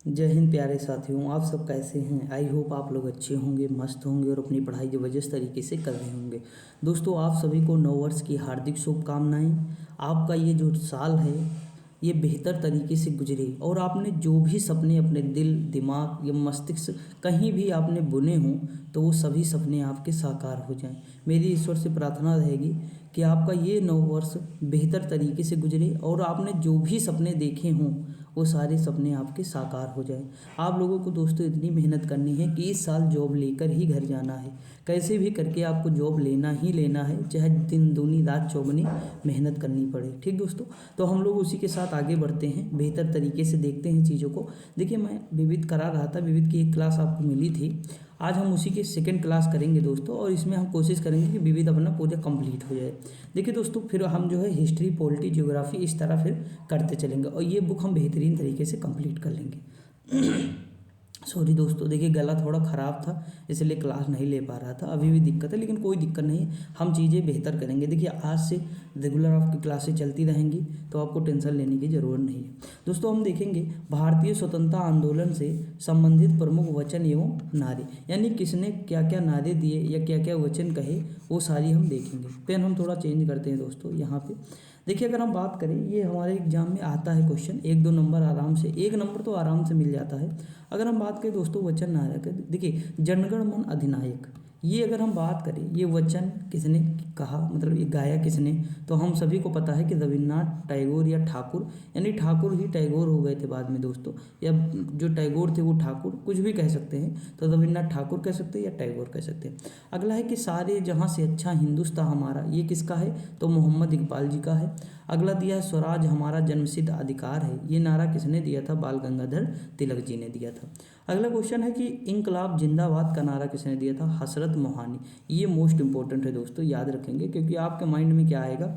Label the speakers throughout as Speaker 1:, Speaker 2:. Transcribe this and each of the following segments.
Speaker 1: जय हिंद प्यारे साथियों, आप सब कैसे हैं। आई होप आप लोग अच्छे होंगे, मस्त होंगे और अपनी पढ़ाई जबरदस्त तरीके से कर रहे होंगे। दोस्तों, आप सभी को नव वर्ष की हार्दिक शुभकामनाएं। आपका ये जो साल है ये बेहतर तरीके से गुजरे और आपने जो भी सपने अपने दिल दिमाग या मस्तिष्क कहीं भी आपने बुने हों तो वो सभी सपने आपके साकार हो जाएं। मेरी ईश्वर से प्रार्थना रहेगी कि आपका ये नव वर्ष बेहतर तरीके से गुजरे और आपने जो भी सपने देखे हों वो सारे सपने आपके साकार हो जाए। आप लोगों को दोस्तों इतनी मेहनत करनी है कि इस साल जॉब लेकर ही घर जाना है। कैसे भी करके आपको जॉब लेना ही लेना है, चाहे दिन दूनी रात चौगुनी मेहनत करनी पड़े। ठीक दोस्तों, तो हम लोग उसी के साथ आगे बढ़ते हैं, बेहतर तरीके से देखते हैं चीज़ों को। देखिए, मैं विविध करा रहा था, विविध की एक क्लास आपको मिली थी। आज हम उसी की सेकंड क्लास करेंगे दोस्तों, और इसमें हम कोशिश करेंगे कि विविध अपना पूरा कंप्लीट हो जाए। देखिए दोस्तों, फिर हम जो है हिस्ट्री पॉलिटी ज्योग्राफी इस तरह फिर करते चलेंगे और ये बुक हम बेहतरीन तरीके से कंप्लीट कर लेंगे। सॉरी दोस्तों, देखिए गला थोड़ा ख़राब था इसलिए क्लास नहीं ले पा रहा था, अभी भी दिक्कत है, लेकिन कोई दिक्कत नहीं, हम चीज़ें बेहतर करेंगे। देखिए, आज से रेगुलर आपकी क्लासें चलती रहेंगी तो आपको टेंशन लेने की ज़रूरत नहीं है। दोस्तों, हम देखेंगे भारतीय स्वतंत्रता आंदोलन से संबंधित प्रमुख वचन एवं नारे, यानी किसने क्या क्या नारे दिए या क्या क्या वचन कहे, वो सारी हम देखेंगे। पेन हम थोड़ा चेंज करते हैं दोस्तों यहाँ पे। देखिए, अगर हम बात करें, ये हमारे एग्जाम में आता है क्वेश्चन, 1-2 नंबर आराम से, 1 नंबर तो आराम से मिल जाता है। अगर हम बात करें दोस्तों वचन नारा का, देखिए जनगण मन अधिनायक, ये अगर हम बात करें ये वचन किसने कहा, मतलब ये गाया किसने, तो हम सभी को पता है कि रविन्द्रनाथ टैगोर या ठाकुर, यानी ठाकुर ही टैगोर हो गए थे बाद में दोस्तों, या जो टैगोर थे वो ठाकुर, कुछ भी कह सकते हैं, तो रविन्द्रनाथ ठाकुर कह सकते हैं या टैगोर कह सकते हैं। अगला है कि सारे जहाँ से अच्छा हिंदुस्तान हमारा, ये किसका है, तो मोहम्मद इकबाल जी का है। अगला दिया है स्वराज हमारा जन्मसिद्ध अधिकार है, ये नारा किसने दिया था, बाल गंगाधर तिलक जी ने दिया था। अगला क्वेश्चन है कि इंकलाब जिंदाबाद का नारा किसने दिया था, हसरत मोहानी। ये मोस्ट इंपॉर्टेंट है दोस्तों, याद रखेंगे, क्योंकि आपके माइंड में क्या आएगा,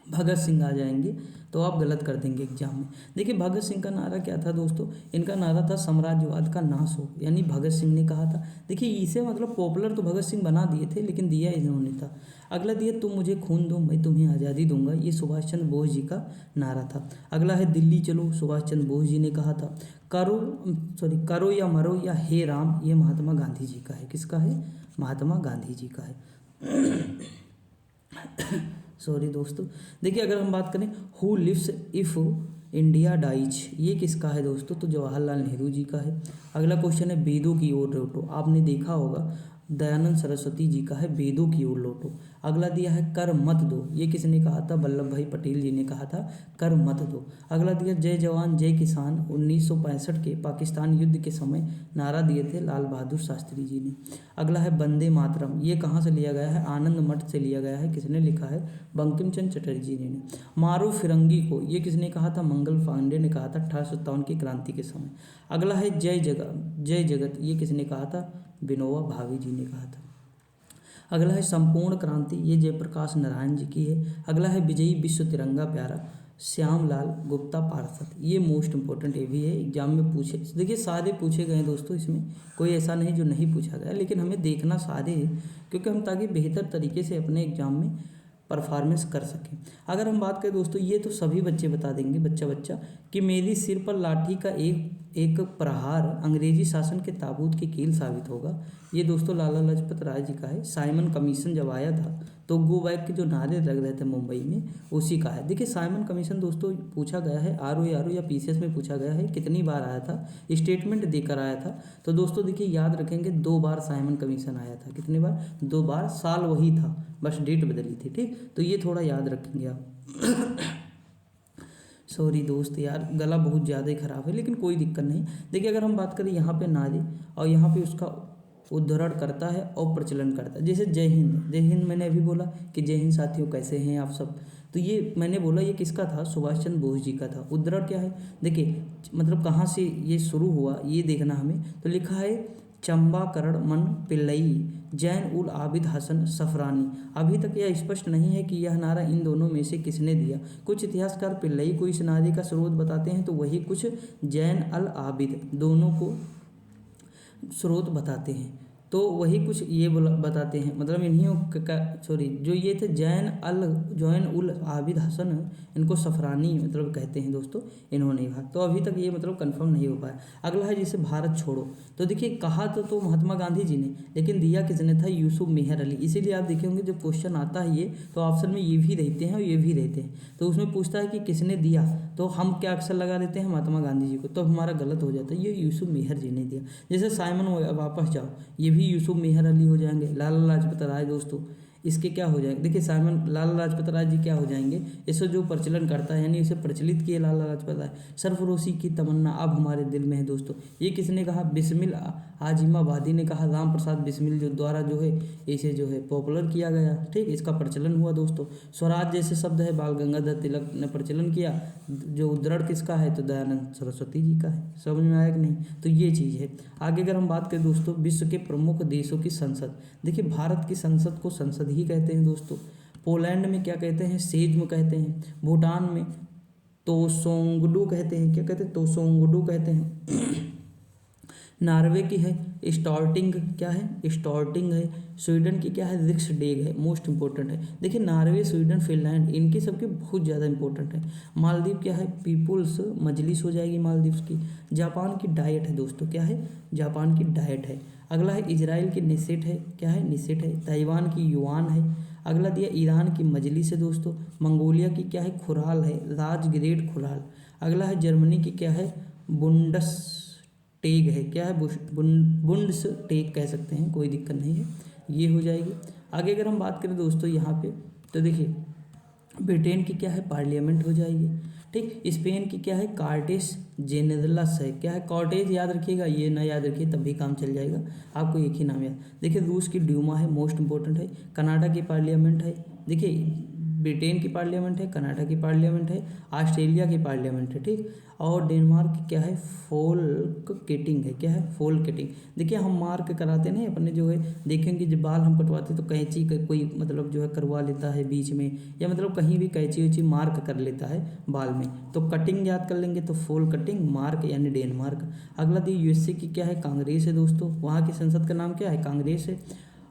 Speaker 1: भगत सिंह आ जाएंगे तो आप गलत कर देंगे एग्जाम में। देखिए, भगत सिंह का नारा क्या था दोस्तों, इनका नारा था साम्राज्यवाद का नाश हो, यानी भगत सिंह ने कहा था। देखिए, इसे मतलब पॉपुलर तो भगत सिंह बना दिए थे लेकिन दिया इन्होंने था। अगला दिया तुम मुझे खून दो मैं तुम्हें आज़ादी दूंगा, ये सुभाष चंद्र बोस जी का नारा था। अगला है दिल्ली चलो, सुभाष चंद्र बोस जी ने कहा था। करो या मरो या हे राम, ये महात्मा गांधी जी का है। किसका है, महात्मा गांधी जी का है। सॉरी दोस्तों। देखिए, अगर हम बात करें who lives if India dies, ये किसका है दोस्तों, तो जवाहरलाल नेहरू जी का है। अगला क्वेश्चन है वेदों की ओर लौटो, आपने देखा होगा दयानंद सरस्वती जी का है, वेदों की ओर लौटो। अगला दिया है कर मत दो, ये किसने कहा था, वल्लभ भाई पटेल जी ने कहा था कर मत दो। अगला दिया जय जवान जय किसान, 1965 के पाकिस्तान युद्ध के समय नारा दिए थे लाल बहादुर शास्त्री जी ने। अगला है वंदे मातरम, ये कहाँ से लिया गया है, आनंद मठ से लिया गया है, किसने लिखा है, बंकिम चंद्र चटर्जी ने। मारो फिरंगी को, ये किसने कहा था, मंगल पांडे ने कहा था 1857 की क्रांति के समय। अगला है जय जगत, ये किसने कहा था, विनोबा भावे जी ने कहा था। अगला है संपूर्ण क्रांति, ये जयप्रकाश नारायण जी की है। अगला है विजयी विश्व तिरंगा प्यारा, श्यामलाल गुप्ता पार्षद, ये मोस्ट इंपॉर्टेंट ये भी है, एग्जाम में पूछे। देखिए, सारे पूछे गए हैं दोस्तों, इसमें कोई ऐसा नहीं जो नहीं पूछा गया, लेकिन हमें देखना सारे हैं क्योंकि हम ताकि बेहतर तरीके से अपने एग्जाम में परफॉर्मेंस कर सकें। अगर हम बात करें दोस्तों, ये तो सभी बच्चे बता देंगे, बच्चा बच्चा, कि मेरी सिर पर लाठी का एक प्रहार अंग्रेजी शासन के ताबूत की कील साबित होगा, ये दोस्तों लाला लाजपत राय जी का है। साइमन कमीशन जब आया था तो गो बैक के जो नारे लग रहे थे मुंबई में, उसी का है। देखिए, साइमन कमीशन दोस्तों पूछा गया है, आर ओ या पीसीएस में पूछा गया है, कितनी बार आया था, स्टेटमेंट देकर आया था। तो दोस्तों देखिए, याद रखेंगे 2 बार साइमन कमीशन आया था, कितनी बार, 2 बार, साल वही था, बस डेट बदली थी। ठीक, तो ये थोड़ा याद रखेंगे आप। सॉरी दोस्त यार, गला बहुत ज़्यादा ही ख़राब है, लेकिन कोई दिक्कत नहीं। देखिए, अगर हम बात करें यहाँ पे नारे और यहाँ पे उसका उद्धरण करता है और प्रचलन करता है, जैसे जय हिंद, जय हिंद मैंने अभी बोला कि जय हिंद साथियों कैसे हैं आप सब, तो ये मैंने बोला ये किसका था, सुभाष चंद्र बोस जी का था। उद्धरण क्या है, देखिए मतलब कहाँ से ये शुरू हुआ ये देखना हमें, तो लिखा है चंबाकरण मन पिल्लई जैन उल आबिद हसन सफरानी। अभी तक यह स्पष्ट नहीं है कि यह नारा इन दोनों में से किसने दिया। कुछ इतिहासकार पिल्लई को इस नारे का स्रोत बताते हैं तो वही कुछ जैन अल आबिद दोनों को स्रोत बताते हैं। तो वही कुछ ये बताते हैं, मतलब इन्हीं का सॉरी जो ये थे जैन उल आबिद हसन, इनको सफरानी मतलब कहते हैं दोस्तों, इन्होंने कहा। तो अभी तक ये मतलब कंफर्म नहीं हो पाया। अगला है जैसे भारत छोड़ो, तो देखिए कहा तो महात्मा गांधी जी ने, लेकिन दिया किसने था? यूसुफ मेहर अली। इसीलिए आप देखे होंगे जब क्वेश्चन आता है ये, तो ऑप्शन में ये भी रहते हैं और ये भी रहते हैं। तो उसमें पूछता है कि किसने दिया, तो हम क्या अक्सर लगा देते हैं? महात्मा गांधी जी को, तो हमारा गलत हो जाता है, ये यूसुफ मेहर जी ने दिया। जैसे साइमन वापस जाओ, ये भी यूसुफ मेहर अली हो जाएंगे। लाला लाजपत राय दोस्तों, इसके क्या हो जाएंगे? देखिए साइमन लाला लाजपत राय जी क्या हो जाएंगे? इसे जो प्रचलन करता है, यानी इसे प्रचलित किए लाला लाजपत राय। सरफरोशी की तमन्ना अब हमारे दिल में है दोस्तों, ये किसने कहा? बिस्मिल आजिमाबादी ने कहा। राम प्रसाद बिस्मिल जो द्वारा जो है इसे जो है पॉपुलर किया गया, ठीक, इसका प्रचलन हुआ दोस्तों। स्वराज जैसे शब्द है बाल गंगाधर तिलक ने प्रचलन किया। जो उद्धरण किसका है? तो दयानंद सरस्वती जी का है। समझ में आया कि नहीं? तो ये चीज़ है। आगे अगर हम बात करें दोस्तों, विश्व के प्रमुख देशों की संसद, देखिए भारत की संसद को संसद ही कहते हैं दोस्तों। पोलैंड में क्या कहते हैं? सेज्म कहते हैं। भूटान में तोसोंगडू कहते हैं। क्या कहते हैं? तोसोंगडू कहते हैं। नॉर्वे की है स्टॉर्टिंग, क्या है? स्टॉर्टिंग है। स्वीडन की क्या है? रिक्सडेग है, मोस्ट इंपॉर्टेंट है। देखिए नॉर्वे, स्वीडन, फिनलैंड, इनके सबके बहुत ज़्यादा इंपॉर्टेंट है। मालदीव क्या है? पीपुल्स मजलिस हो जाएगी मालदीव की। जापान की डाइट है दोस्तों, क्या है? जापान की डाइट है। अगला है इजराइल की निसेट है, क्या है? निसेट है। ताइवान की युआन है। अगला दिया ईरान की मजलिस है दोस्तों। मंगोलिया की क्या है? खुराल है, राज ग्रेट खुराल। अगला है जर्मनी की क्या है? बुंडस टेग है, क्या है? बुंड्स टेग कह सकते हैं, कोई दिक्कत नहीं है, ये हो जाएगी। आगे अगर हम बात करें दोस्तों यहाँ पे, तो देखिए ब्रिटेन की क्या है? पार्लियामेंट हो जाएगी, ठीक। स्पेन की क्या है? कार्टेस जेनेरलस है, क्या है? कॉर्टेज याद रखिएगा, ये ना याद रखिए तब भी काम चल जाएगा, आपको एक ही नाम याद। देखिए रूस की ड्यूमा है, मोस्ट इंपॉर्टेंट है। कनाडा की पार्लियामेंट है। देखिए ब्रिटेन की पार्लियामेंट है, कनाडा की पार्लियामेंट है, ऑस्ट्रेलिया की पार्लियामेंट है, ठीक। और डेनमार्क की क्या है? फोल्क केटिंग है, क्या है? फोल्क केटिंग। देखिए हम मार्क कराते नहीं अपने जो है, देखेंगे जब बाल हम कटवाते तो कैंची का कोई मतलब जो है करवा लेता है बीच में, या मतलब कहीं भी कैंची वैची मार्क कर लेता है बाल में, तो कटिंग याद कर लेंगे, तो फोल कटिंग मार्क यानी डेनमार्क। अगला दी यूएसए की क्या है? कांग्रेस है दोस्तों, वहाँ की संसद का नाम क्या है? कांग्रेस है।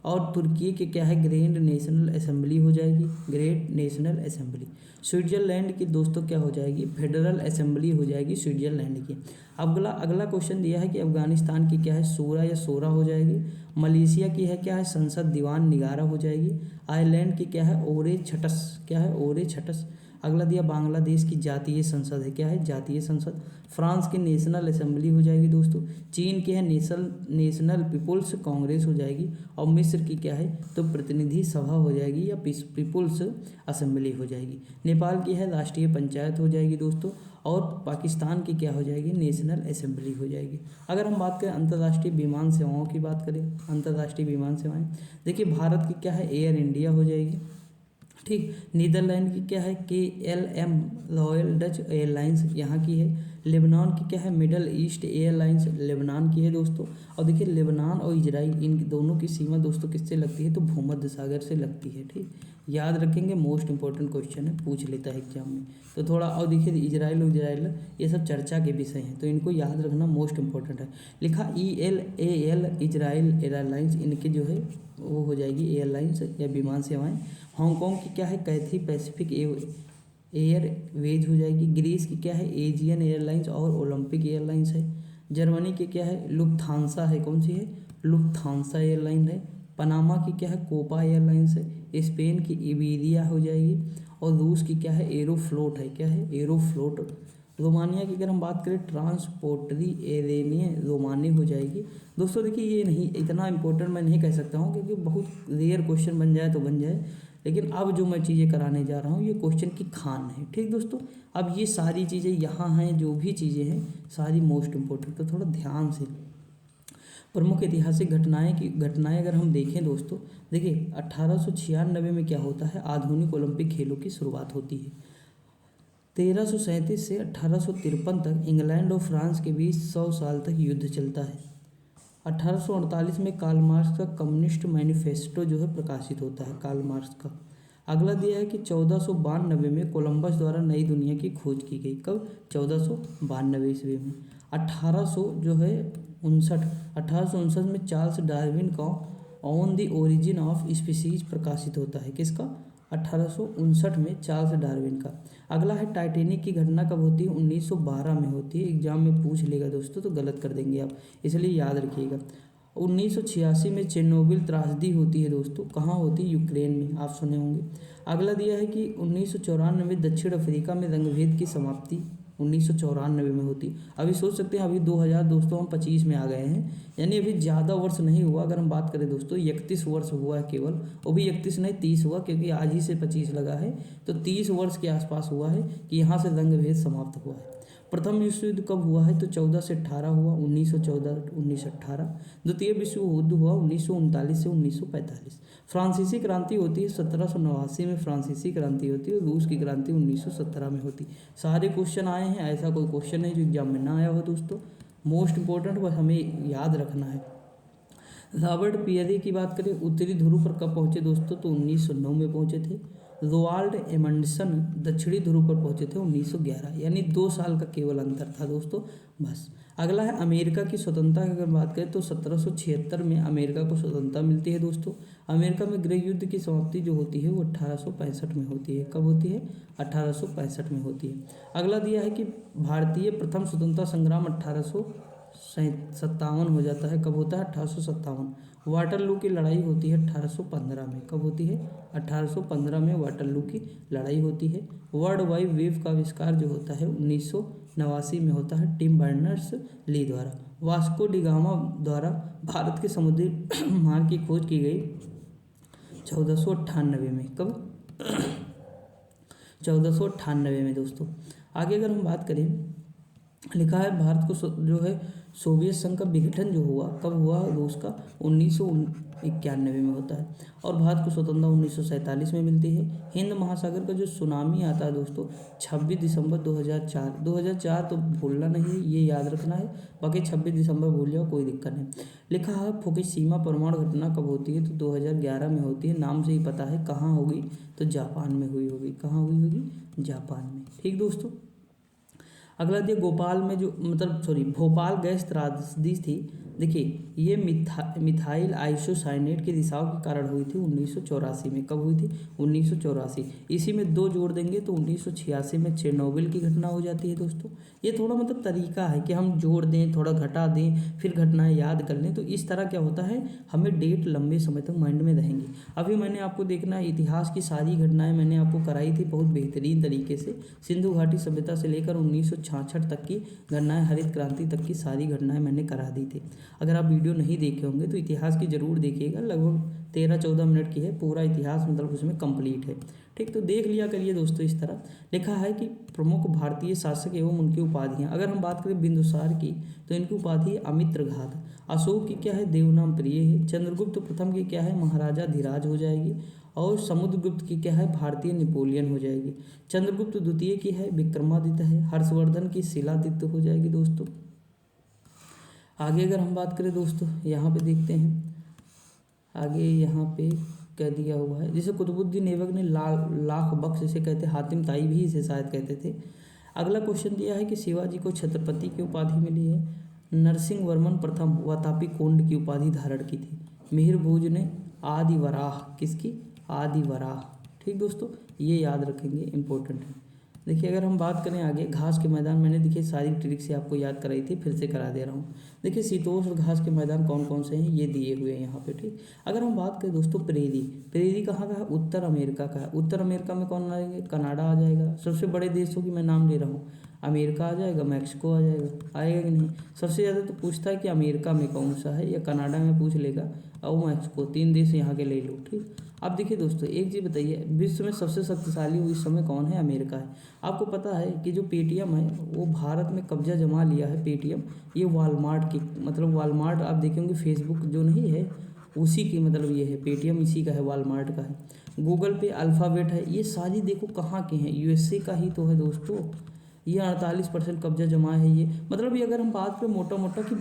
Speaker 1: और तुर्की के क्या है? ग्रैंड नेशनल असेंबली हो जाएगी, ग्रेट नेशनल असेंबली। स्विट्जरलैंड की दोस्तों क्या हो जाएगी? फेडरल असेंबली हो जाएगी स्विट्जरलैंड की। अगला क्वेश्चन दिया है कि अफगानिस्तान की क्या है? सूरा या सोरा हो जाएगी। मलेशिया की है क्या है? संसद दीवान निगारा हो जाएगी। आयरलैंड की क्या है? ओरे छटस, क्या है? ओरे छटस। अगला दिया बांग्लादेश की जातीय संसद है, क्या है? जातीय संसद। फ्रांस की नेशनल असेंबली हो जाएगी दोस्तों। चीन की है नेशनल पीपुल्स कांग्रेस हो जाएगी। और मिस्र की क्या है? तो प्रतिनिधि सभा हो जाएगी या पीपुल्स असेंबली हो जाएगी। नेपाल की है राष्ट्रीय पंचायत हो जाएगी दोस्तों। और पाकिस्तान की क्या हो जाएगी? नेशनल असेंबली हो जाएगी। अगर हम बात करें अंतर्राष्ट्रीय विमान सेवाओं की बात करें, अंतर्राष्ट्रीय विमान सेवाएं, देखिए भारत की क्या है? एयर इंडिया हो जाएगी, ठीक। नीदरलैंड की क्या है? KLM रॉयल डच एयरलाइंस यहाँ की है। लेबनान की क्या है? मिडल ईस्ट एयरलाइंस लेबनान की है दोस्तों। और देखिए लेबनान और इजराइल इन दोनों की सीमा दोस्तों किससे लगती है? तो भूमध्य सागर से लगती है, ठीक। याद रखेंगे, मोस्ट इंपॉर्टेंट क्वेश्चन है, पूछ लेता है एग्जाम में। तो थोड़ा और देखिए इजराइल ये सब चर्चा के विषय हैं, तो इनको याद रखना मोस्ट इंपॉर्टेंट है। लिखा ELAL इजराइल एयरलाइंस, इनके जो है वो हो जाएगी एयरलाइंस या विमान सेवाएं। हांगकांग की क्या है? कैथी पैसिफिक एयरवेज हो जाएगी। ग्रीस की क्या है? एजियन एयरलाइंस और ओलंपिक एयरलाइंस है। जर्मनी की क्या है? लुफ्थांसा है, कौन सी है? लुफ्थांसा एयरलाइन है। पनामा की क्या है? कोपा एयरलाइंस है। स्पेन की इबेरिया हो जाएगी। और रूस की क्या है? एरोफ्लोट है, क्या है? एरोफ्लोट। रोमानिया की अगर हम बात करें ट्रांसपोर्टरी एरेनिया रोमानी हो जाएगी दोस्तों। देखिए ये नहीं इतना इंपॉर्टेंट मैं नहीं कह सकता हूँ, क्योंकि बहुत रेयर क्वेश्चन बन जाए तो बन जाए, लेकिन अब जो मैं चीज़ें कराने जा रहा हूँ ये क्वेश्चन की खान है, ठीक दोस्तों। अब ये सारी चीज़ें यहाँ हैं, जो भी चीज़ें हैं सारी मोस्ट इंपॉर्टेंट, तो थोड़ा ध्यान से। प्रमुख ऐतिहासिक घटनाएं अगर हम देखें दोस्तों, देखिए 1896 में क्या होता है? आधुनिक ओलंपिक खेलों की शुरुआत होती है। 1337 से 1853 तक इंग्लैंड और फ्रांस के बीच 100 साल तक युद्ध चलता है। 1848 में कार्ल मार्क्स का कम्युनिस्ट मैनिफेस्टो जो है प्रकाशित होता है, कार्ल मार्क्स का। अगला दिया है कि 1492 में कोलंबस द्वारा नई दुनिया की खोज की गई। कब? 1492 ईस्वी में। 1800 जो है 1859 में चार्ल्स डार्विन का on the origin of species प्रकाशित होता है। किसका? 1859 में चार्ल्स डार्विन का। अगला है टाइटैनिक की घटना कब होती है? 1912 में होती है। एग्जाम में पूछ लेगा दोस्तों तो गलत कर देंगे आप, इसलिए याद रखिएगा। 1986 में चेरनोबिल त्रासदी होती है दोस्तों। कहाँ होती है? यूक्रेन में, आप सुने होंगे। अगला दिया है कि 1994 में दक्षिण अफ्रीका में रंगभेद की समाप्ति 1994 में होती। अभी सोच सकते हैं अभी 2000 दोस्तों हम 25 में आ गए हैं, यानी अभी ज़्यादा वर्ष नहीं हुआ। अगर हम बात करें दोस्तों 31 वर्ष हुआ है केवल, वो भी 31 नहीं 30 हुआ, क्योंकि आज ही से 25 लगा है, तो 30 वर्ष के आसपास हुआ है कि यहाँ से रंगभेद समाप्त हुआ है। प्रथम विश्व युद्ध कब हुआ है? तो 14 से 18 हुआ, 1914 1918। द्वितीय विश्व युद्ध हुआ 1939 से 1945। फ्रांसीसी क्रांति होती है 1789 में, फ्रांसीसी क्रांति होती है, और रूस की क्रांति 1917 में होती। सारे क्वेश्चन आए हैं, ऐसा कोई क्वेश्चन नहीं जो एग्जाम में ना आया हो दोस्तों। मोस्ट इंपॉर्टेंट बस हमें याद रखना है। रॉबर्ट पियरे की बात करें, उत्तरी ध्रुव पर कब पहुंचे दोस्तों? तो 1909 में पहुंचे थे। रोवाल्ड एमंडसन दक्षिणी ध्रुव पर पहुंचे थे 1911, यानी 2 साल का केवल अंतर था दोस्तों, बस। अगला है अमेरिका की स्वतंत्रता की अगर बात करें तो 1776 में अमेरिका को स्वतंत्रता मिलती है दोस्तों। अमेरिका में गृह युद्ध की समाप्ति जो होती है वो 1865 में होती है। कब होती है? 1865 में होती है। अगला दिया है कि भारतीय प्रथम स्वतंत्रता संग्राम 1857 हो जाता है। कब होता है? 1857। वाटरलू की लड़ाई होती है 1815 में। कब होती है? 1815 में वाटरलू की लड़ाई होती है। वर्ल्ड वाइड वेब का आविष्कार जो होता है 1989 में होता है, टिम बर्नर्स ली द्वारा। वास्को डी गामा द्वारा भारत के समुद्री मार्ग की खोज की गई 1498 में। कब? 1498 में दोस्तों। आगे अगर हम बात करें, लिखा है भारत को जो है सोवियत संघ का विघटन जो हुआ कब हुआ? रूस का 1991 में होता है। और भारत को स्वतंत्रता 1947 में मिलती है। हिंद महासागर का जो सुनामी आता है दोस्तों 26 दिसंबर 2004। 2004 तो भूलना नहीं है, ये याद रखना है, बाकी 26 दिसंबर भूल जाओ कोई दिक्कत नहीं। लिखा है फुकुशिमा परमाणु घटना कब होती है? तो 2011 में होती है। नाम से ही पता है कहाँ होगी, तो जापान में हुई होगी। कहाँ हुई होगी? जापान में। ठीक दोस्तों। अगला दिया भोपाल में जो भोपाल गैस त्रासदी थी। देखिए ये मिथाइल आइसोसाइनेट के रिसाव के कारण हुई थी 1984 में। कब हुई थी? 1984। इसी में 2 जोड़ देंगे तो 1986 में चेरनोबिल की घटना हो जाती है दोस्तों। ये थोड़ा तरीका है कि हम जोड़ दें, थोड़ा घटा दें, फिर घटनाएं याद कर लें, तो इस तरह क्या होता है हमें डेट लंबे समय तक माइंड में रहेंगी। अभी मैंने आपको देखना है इतिहास की सारी घटनाएं मैंने आपको कराई थी बहुत बेहतरीन तरीके से। सिंधु घाटी सभ्यता से लेकर 1966 तक की घटनाएं, हरित क्रांति तक की सारी घटनाएं मैंने करा दी थी। अगर आप वीडियो नहीं देखे होंगे तो इतिहास की जरूर देखिएगा, लगभग 13-14 मिनट की है, पूरा इतिहास उसमें कंप्लीट है। ठीक, तो देख लिया करिए दोस्तों। इस तरह लिखा है कि प्रमुख भारतीय शासक एवं उनकी उपाधियां। अगर हम बात करें बिंदुसार की तो इनकी उपाधि है अमित्रघात। अशोक की क्या है? देवनाम प्रिय है। चंद्रगुप्त प्रथम की क्या है? महाराजा धीराज हो जाएगी। और समुद्रगुप्त की क्या है? भारतीय नेपोलियन हो जाएगी। चंद्रगुप्त द्वितीय की है विक्रमादित्य है। हर्षवर्धन की शिलादित्य हो जाएगी दोस्तों। आगे अगर हम बात करें दोस्तों, यहाँ पे देखते हैं आगे यहाँ पे क्या दिया हुआ है। जैसे कुतुबुद्दीन ऐबक ने लाख बख्श इसे कहते, हातिम ताई भी इसे शायद कहते थे। अगला क्वेश्चन दिया है कि शिवाजी को छत्रपति की उपाधि मिली है। नरसिंह वर्मन प्रथम वातापी कोंड की उपाधि धारण की थी। मिहिर भोज ने आदि वराह, किसकी? आदि वराह। ठीक दोस्तों, ये याद रखेंगे, इंपॉर्टेंट है। देखिए अगर हम बात करें आगे, घास के मैदान, मैंने देखिए सारी ट्रिक से आपको याद कराई थी, फिर से करा दे रहा हूँ। देखिए शीतोष्ण घास के मैदान कौन कौन से हैं ये दिए हुए हैं यहाँ पे। ठीक, अगर हम बात करें दोस्तों प्रेरी कहाँ का है? उत्तर अमेरिका का है। उत्तर अमेरिका में कौन आएंगे? कनाडा आ जाएगा। सबसे बड़े देशों की मैं नाम ले रहा हूँ, अमेरिका आ जाएगा, मैक्सिको आ जाएगा, आएगा कि नहीं? सबसे ज़्यादा तो पूछता है कि अमेरिका में कौन सा है, या कनाडा में पूछ लेगा, और मैक्सिको, 3 देश यहाँ के ले लो। ठीक, अब देखिए दोस्तों एक चीज़ बताइए, विश्व में सबसे शक्तिशाली इस समय कौन है? अमेरिका है। आपको पता है कि जो पेटीएम है वो भारत में कब्जा जमा लिया है। पेटीएम ये वॉलमार्ट की, वॉलमार्ट आप देखेंगे फेसबुक जो नहीं है उसी की ये है, पेटीएम इसी का है, वॉलमार्ट का है। गूगल पे अल्फ़ाबेट है। ये सारी देखो कहाँ के हैं? यूएसए का ही तो है दोस्तों। ये 48% कब्जा जमा है। ये ये अगर हम बात करें मोटा मोटा कि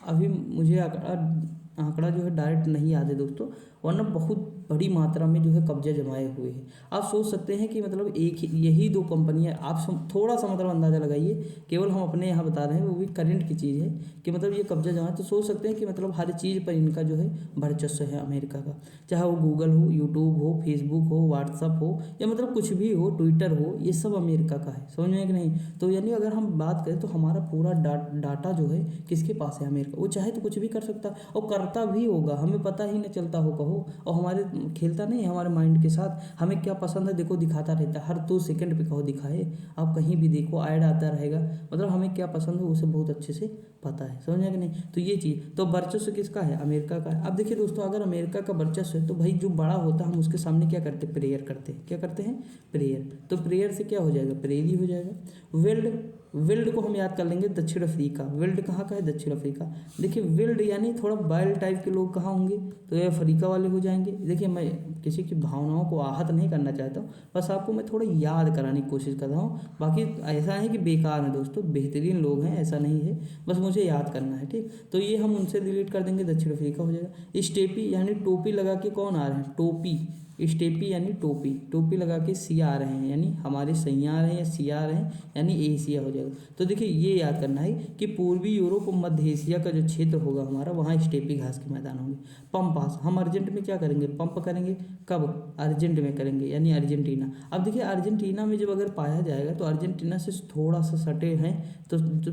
Speaker 1: अभी मुझे आंकड़ा जो है डायरेक्ट नहीं याद है दोस्तों, वरना बहुत बड़ी मात्रा में जो है कब्जा जमाए हुए है। आप सोच सकते हैं कि मतलब यही दो कंपनियां, आप थोड़ा सा मतलब अंदाज़ा लगाइए, केवल हम अपने यहाँ बता रहे हैं, वो भी करंट की चीज़ है कि मतलब ये कब्जा जमाए, तो सोच सकते हैं कि मतलब हर चीज़ पर इनका जो है वर्चस्व है अमेरिका का। चाहे वो गूगल हो, यूट्यूब हो, फेसबुक हो, व्हाट्सअप हो, या मतलब कुछ भी हो, ट्विटर हो, ये सब अमेरिका का है। समझ में कि नहीं? तो यानी अगर हम बात करें तो हमारा पूरा डाटा जो है किसके पास है? अमेरिका। वो चाहे तो कुछ भी कर सकता है और करता भी होगा, हमें पता ही नहीं चलता हो कहो। और हमारे खेलता नहीं है हमारे माइंड के साथ, हमें क्या पसंद है देखो दिखाता रहता है, हर 2 सेकंड पे कहो दिखाए, आप कहीं भी देखो ऐड आता रहेगा, मतलब हमें क्या पसंद है उसे बहुत अच्छे से पता है। समझ में कि नहीं? तो ये चीज़ तो वर्चस्व किसका है? अमेरिका का है। अब देखिए दोस्तों, अगर अमेरिका का वर्चस्व है तो भाई जो बड़ा होता है हम उसके सामने क्या करते हैं? प्रेयर करते हैं। क्या करते हैं? प्रेयर। तो प्रेयर से क्या हो जाएगा? प्रेयर ही हो जाएगा। विल्ड, विल्ड को हम याद कर लेंगे दक्षिण अफ्रीका। विल्ड कहाँ का है? दक्षिण अफ्रीका। देखिए विल्ड यानी थोड़ा वाइल्ड टाइप के लोग कहाँ होंगे? तो ये अफ्रीका वाले हो जाएंगे। देखिए मैं किसी की भावनाओं को आहत नहीं करना चाहता हूँ, बस आपको मैं थोड़ा याद कराने की कोशिश कर रहा हूँ। बाकी ऐसा है कि बेकार है दोस्तों, बेहतरीन लोग हैं, ऐसा नहीं है, बस मुझे याद करना है। ठीक, तो ये हम उनसे डिलीट कर देंगे, दक्षिण अफ्रीका हो जाएगा। स्टेपी यानी टोपी लगा के कौन आ रहे हैं? टोपी। स्टेपी यानी टोपी, टोपी लगा के सी आ रहे हैं, यानी हमारे सैया आ रहे हैं या सी आ रहे हैं, यानी एशिया हो जाएगा। तो देखिए ये याद करना है कि पूर्वी यूरोप और मध्य एशिया का जो क्षेत्र होगा हमारा, वहाँ स्टेपी घास के मैदान होंगे। पंपास, हम अर्जेंट में क्या करेंगे? पंप करेंगे। कब? अर्जेंट में करेंगे, यानी अर्जेंटीना। अब देखिए अर्जेंटीना में जब अगर पाया जाएगा तो अर्जेंटीना से थोड़ा सा सटे हैं, तो जो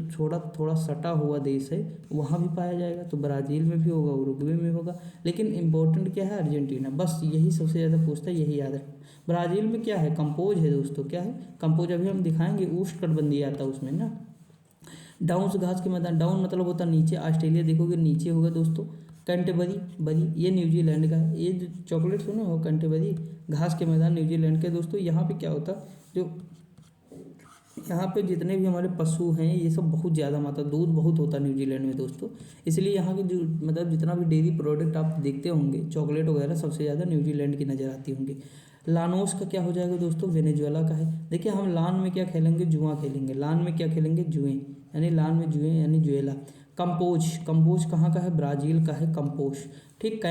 Speaker 1: थोड़ा सटा हुआ देश है वहाँ भी पाया जाएगा। तो ब्राज़ील में भी होगा, उरुग्वे में होगा, लेकिन इंपॉर्टेंट क्या है? अर्जेंटीना। बस यही सबसे ज़्यादा पूछता है, यही याद रखना। ब्राज़ील में क्या है? कंपोज है दोस्तों। क्या है? कंपोज। अभी हम दिखाएंगे, उष्णकटिबंधीय आता है उसमें ना। डाउन्स घास के मैदान, डाउन मतलब होता है नीचे, ऑस्ट्रेलिया देखोगे नीचे होगा दोस्तों। कैंटरबरी, बरी ये न्यूजीलैंड का है। ये जो चॉकलेट सुने हो, कैंटरबरी घास के मैदान न्यूजीलैंड के दोस्तों। यहाँ पे क्या होता है, जो यहाँ पे जितने भी हमारे पशु हैं ये सब बहुत ज़्यादा मात्रा, दूध बहुत होता है न्यूजीलैंड में दोस्तों, इसलिए यहाँ की जो मतलब जितना भी डेयरी प्रोडक्ट आप देखते होंगे, चॉकलेट वगैरह सबसे ज़्यादा न्यूजीलैंड की नज़र आती होंगी। लानोस का क्या हो जाएगा दोस्तों? वेनेजुएला का है। देखिए हम लान में क्या खेलेंगे? जुआ खेलेंगे। लान में क्या खेलेंगे? जुए, यानी लान में जुए यानी जुएला। कंपोज, कंपोज कहाँ का है? ब्राज़ील का है कंपोज। ठीक,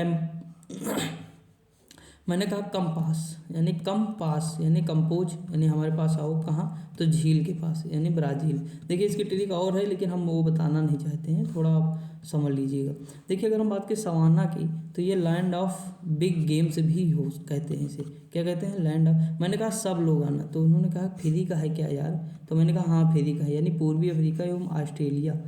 Speaker 1: मैंने कहा कंपास, यानी कम पास यानी कंपोज, यानी हमारे पास आओ कहाँ? तो झील के पास, यानी ब्राज़ील। देखिए इसकी ट्रिक और है लेकिन हम वो बताना नहीं चाहते हैं, थोड़ा आप समझ लीजिएगा। देखिए अगर हम बात करें सवाना की, तो ये लैंड ऑफ बिग गेम्स भी हो कहते हैं इसे। क्या कहते हैं? Land of. मैंने कहा सब लोग आना, तो उन्होंने कहा फ्री का है क्या यार? तो मैंने कहा हाँ फ्री का है, यानी पूर्वी अफ्रीका एवं ऑस्ट्रेलिया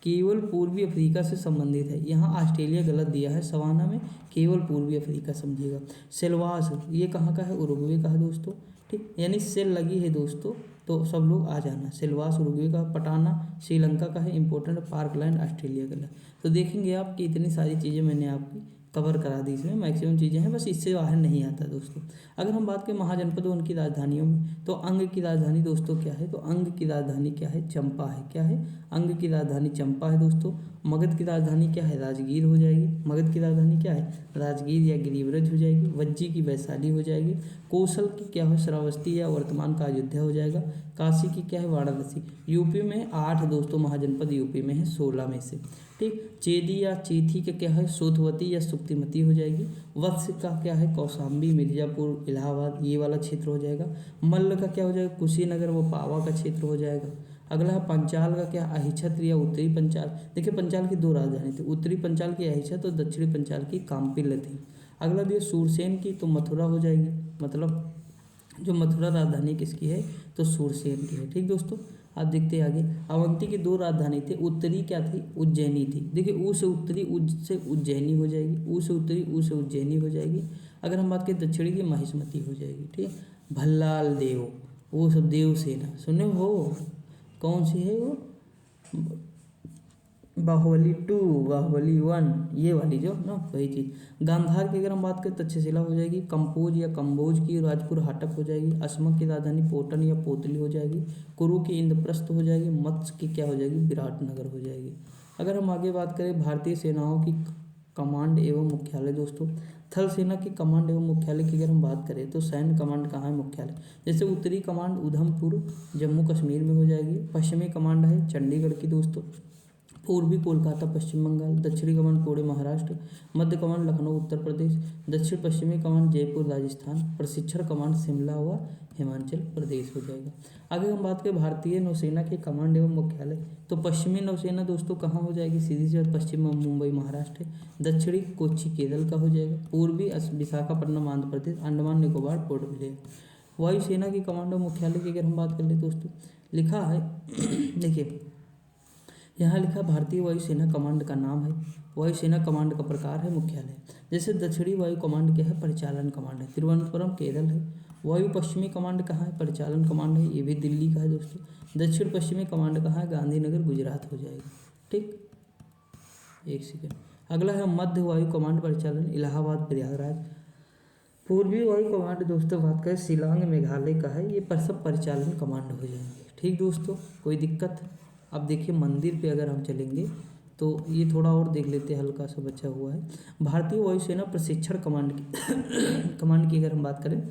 Speaker 1: केवल पूर्वी अफ्रीका से संबंधित है। यहाँ ऑस्ट्रेलिया गलत दिया है, सवाना में केवल पूर्वी अफ्रीका समझिएगा। सेल्वास ये कहाँ का है? उरुग्वे का है दोस्तों। ठीक, यानी सेल लगी है दोस्तों, तो सब लोग आ जाना। सेल्वास उरुग्वे का, पटाना श्रीलंका का है, इंपॉर्टेंट पार्कलैंड ऑस्ट्रेलिया का है। तो देखेंगे आप कि इतनी सारी चीज़ें मैंने आपकी कवर करा दी, इसमें मैक्सिमम चीज़ें हैं, बस इससे बाहर नहीं आता दोस्तों। अगर हम बात करें महाजनपदों उनकी राजधानियों में, तो अंग की राजधानी दोस्तों क्या है? तो अंग की राजधानी क्या है? चंपा है। क्या है? अंग की राजधानी चंपा है दोस्तों। मगध की राजधानी क्या है? राजगीर हो जाएगी। मगध की राजधानी क्या है? राजगीर या गिरिव्रज हो जाएगी। वज्जी की वैशाली हो जाएगी। कौशल की क्या है? श्रावस्ती या वर्तमान का अयोध्या हो जाएगा। काशी की क्या है? वाराणसी। यूपी में 8 दोस्तों महाजनपद यूपी में है 16 में से। ठीक, चेदी या चेथी का क्या है? सोथवती या सुक्तिमती हो जाएगी। वत्स का क्या है? कौशाम्बी, मिर्जापुर, इलाहाबाद ये वाला क्षेत्र हो जाएगा। मल्ल का क्या हो जाएगा? कुशीनगर व पावा का क्षेत्र हो जाएगा। अगला है पंचाल का क्या? अहिछत्र या उत्तरी पंचाल। देखिए पंचाल की 2 राजधानी थी, उत्तरी पंचाल की अहिछत्र और दक्षिणी पंचाल की काम्पिल्य थी। अगला दिया सूरसेन की, तो मथुरा हो जाएगी, मतलब जो मथुरा राजधानी किसकी है? तो सूरसेन की है। ठीक दोस्तों, आप देखते हैं आगे। अवंती की 2 राजधानी थी, उत्तरी क्या थी? उज्जैनी थी। देखिए ऊ से उत्तरी, उज्ज से उज्जैनी हो जाएगी, ऊ से उत्तरी, ऊ से उज्जैनी हो जाएगी। अगर हम बात करें दक्षिणी की, महिष्मती हो जाएगी। ठीक, भल्लाल देव, वो सब देवसेना सुने हो, कौन सी है वो? बाहुबली 2, बाहुबली 1 ये वाली जो ना, वही चीज़। गांधार की अगर हम बात करें तक्षशिला हो जाएगी। कंपोज या कम्बोज की राजपुर हाटक हो जाएगी। असमक की राजधानी पोटन या पोतली हो जाएगी। कुरु की इंद्रप्रस्थ हो जाएगी। मत्स्य की क्या हो जाएगी? विराटनगर हो जाएगी। अगर हम आगे बात करें भारतीय सेनाओं की कमांड एवं मुख्यालय दोस्तों, थल सेना की कमांड एवं मुख्यालय की अगर हम बात करें तो सैन्य कमांड कहाँ है? मुख्यालय। जैसे उत्तरी कमांड उधमपुर जम्मू कश्मीर में हो जाएगी। पश्चिमी कमांड है चंडीगढ़ की दोस्तों। पूर्वी कोलकाता पश्चिम बंगाल, दक्षिणी कमान पुणे महाराष्ट्र, मध्य कमान लखनऊ उत्तर प्रदेश, दक्षिण पश्चिमी कमान जयपुर राजस्थान, प्रशिक्षण कमान शिमला व हिमाचल प्रदेश हो जाएगा। आगे हम बात करें भारतीय नौसेना के कमांड एवं मुख्यालय, तो पश्चिमी नौसेना दोस्तों कहाँ हो जाएगी, सीधी सी बात पश्चिम मुंबई महाराष्ट्र, दक्षिणी कोच्चि केरल का हो जाएगा, पूर्वी विशाखापट्टनम आंध्र प्रदेश, अंडमान निकोबार पोर्ट ब्लेयर। वायुसेना की कमांड और मुख्यालय की अगर हम बात कर ले दोस्तों, लिखा है देखिए यहाँ लिखा भारतीय वायुसेना कमांड का नाम है, वायुसेना कमांड का प्रकार है, मुख्यालय। जैसे दक्षिणी वायु कमांड क्या है, परिचालन कमांड है, तिरुवनंतपुरम केरल है। वायु पश्चिमी कमांड कहाँ है, परिचालन कमांड है, ये भी दिल्ली का है दोस्तों। दक्षिण पश्चिमी कमांड कहाँ है, गांधीनगर गुजरात हो जाएगा। ठीक, एक सेकेंड। अगला है मध्य वायु कमांड परिचालन, इलाहाबाद प्रयागराज। पूर्वी वायु कमांड दोस्तों बात करें शिलांग मेघालय का है, ये पर सब परिचालन कमांड हो जाएंगे। ठीक दोस्तों, कोई दिक्कत? अब देखिए मंदिर पे अगर हम चलेंगे तो ये थोड़ा और देख लेते हैं, हल्का सा बचा हुआ है। भारतीय वायुसेना प्रशिक्षण कमांड की कमांड की अगर हम बात करें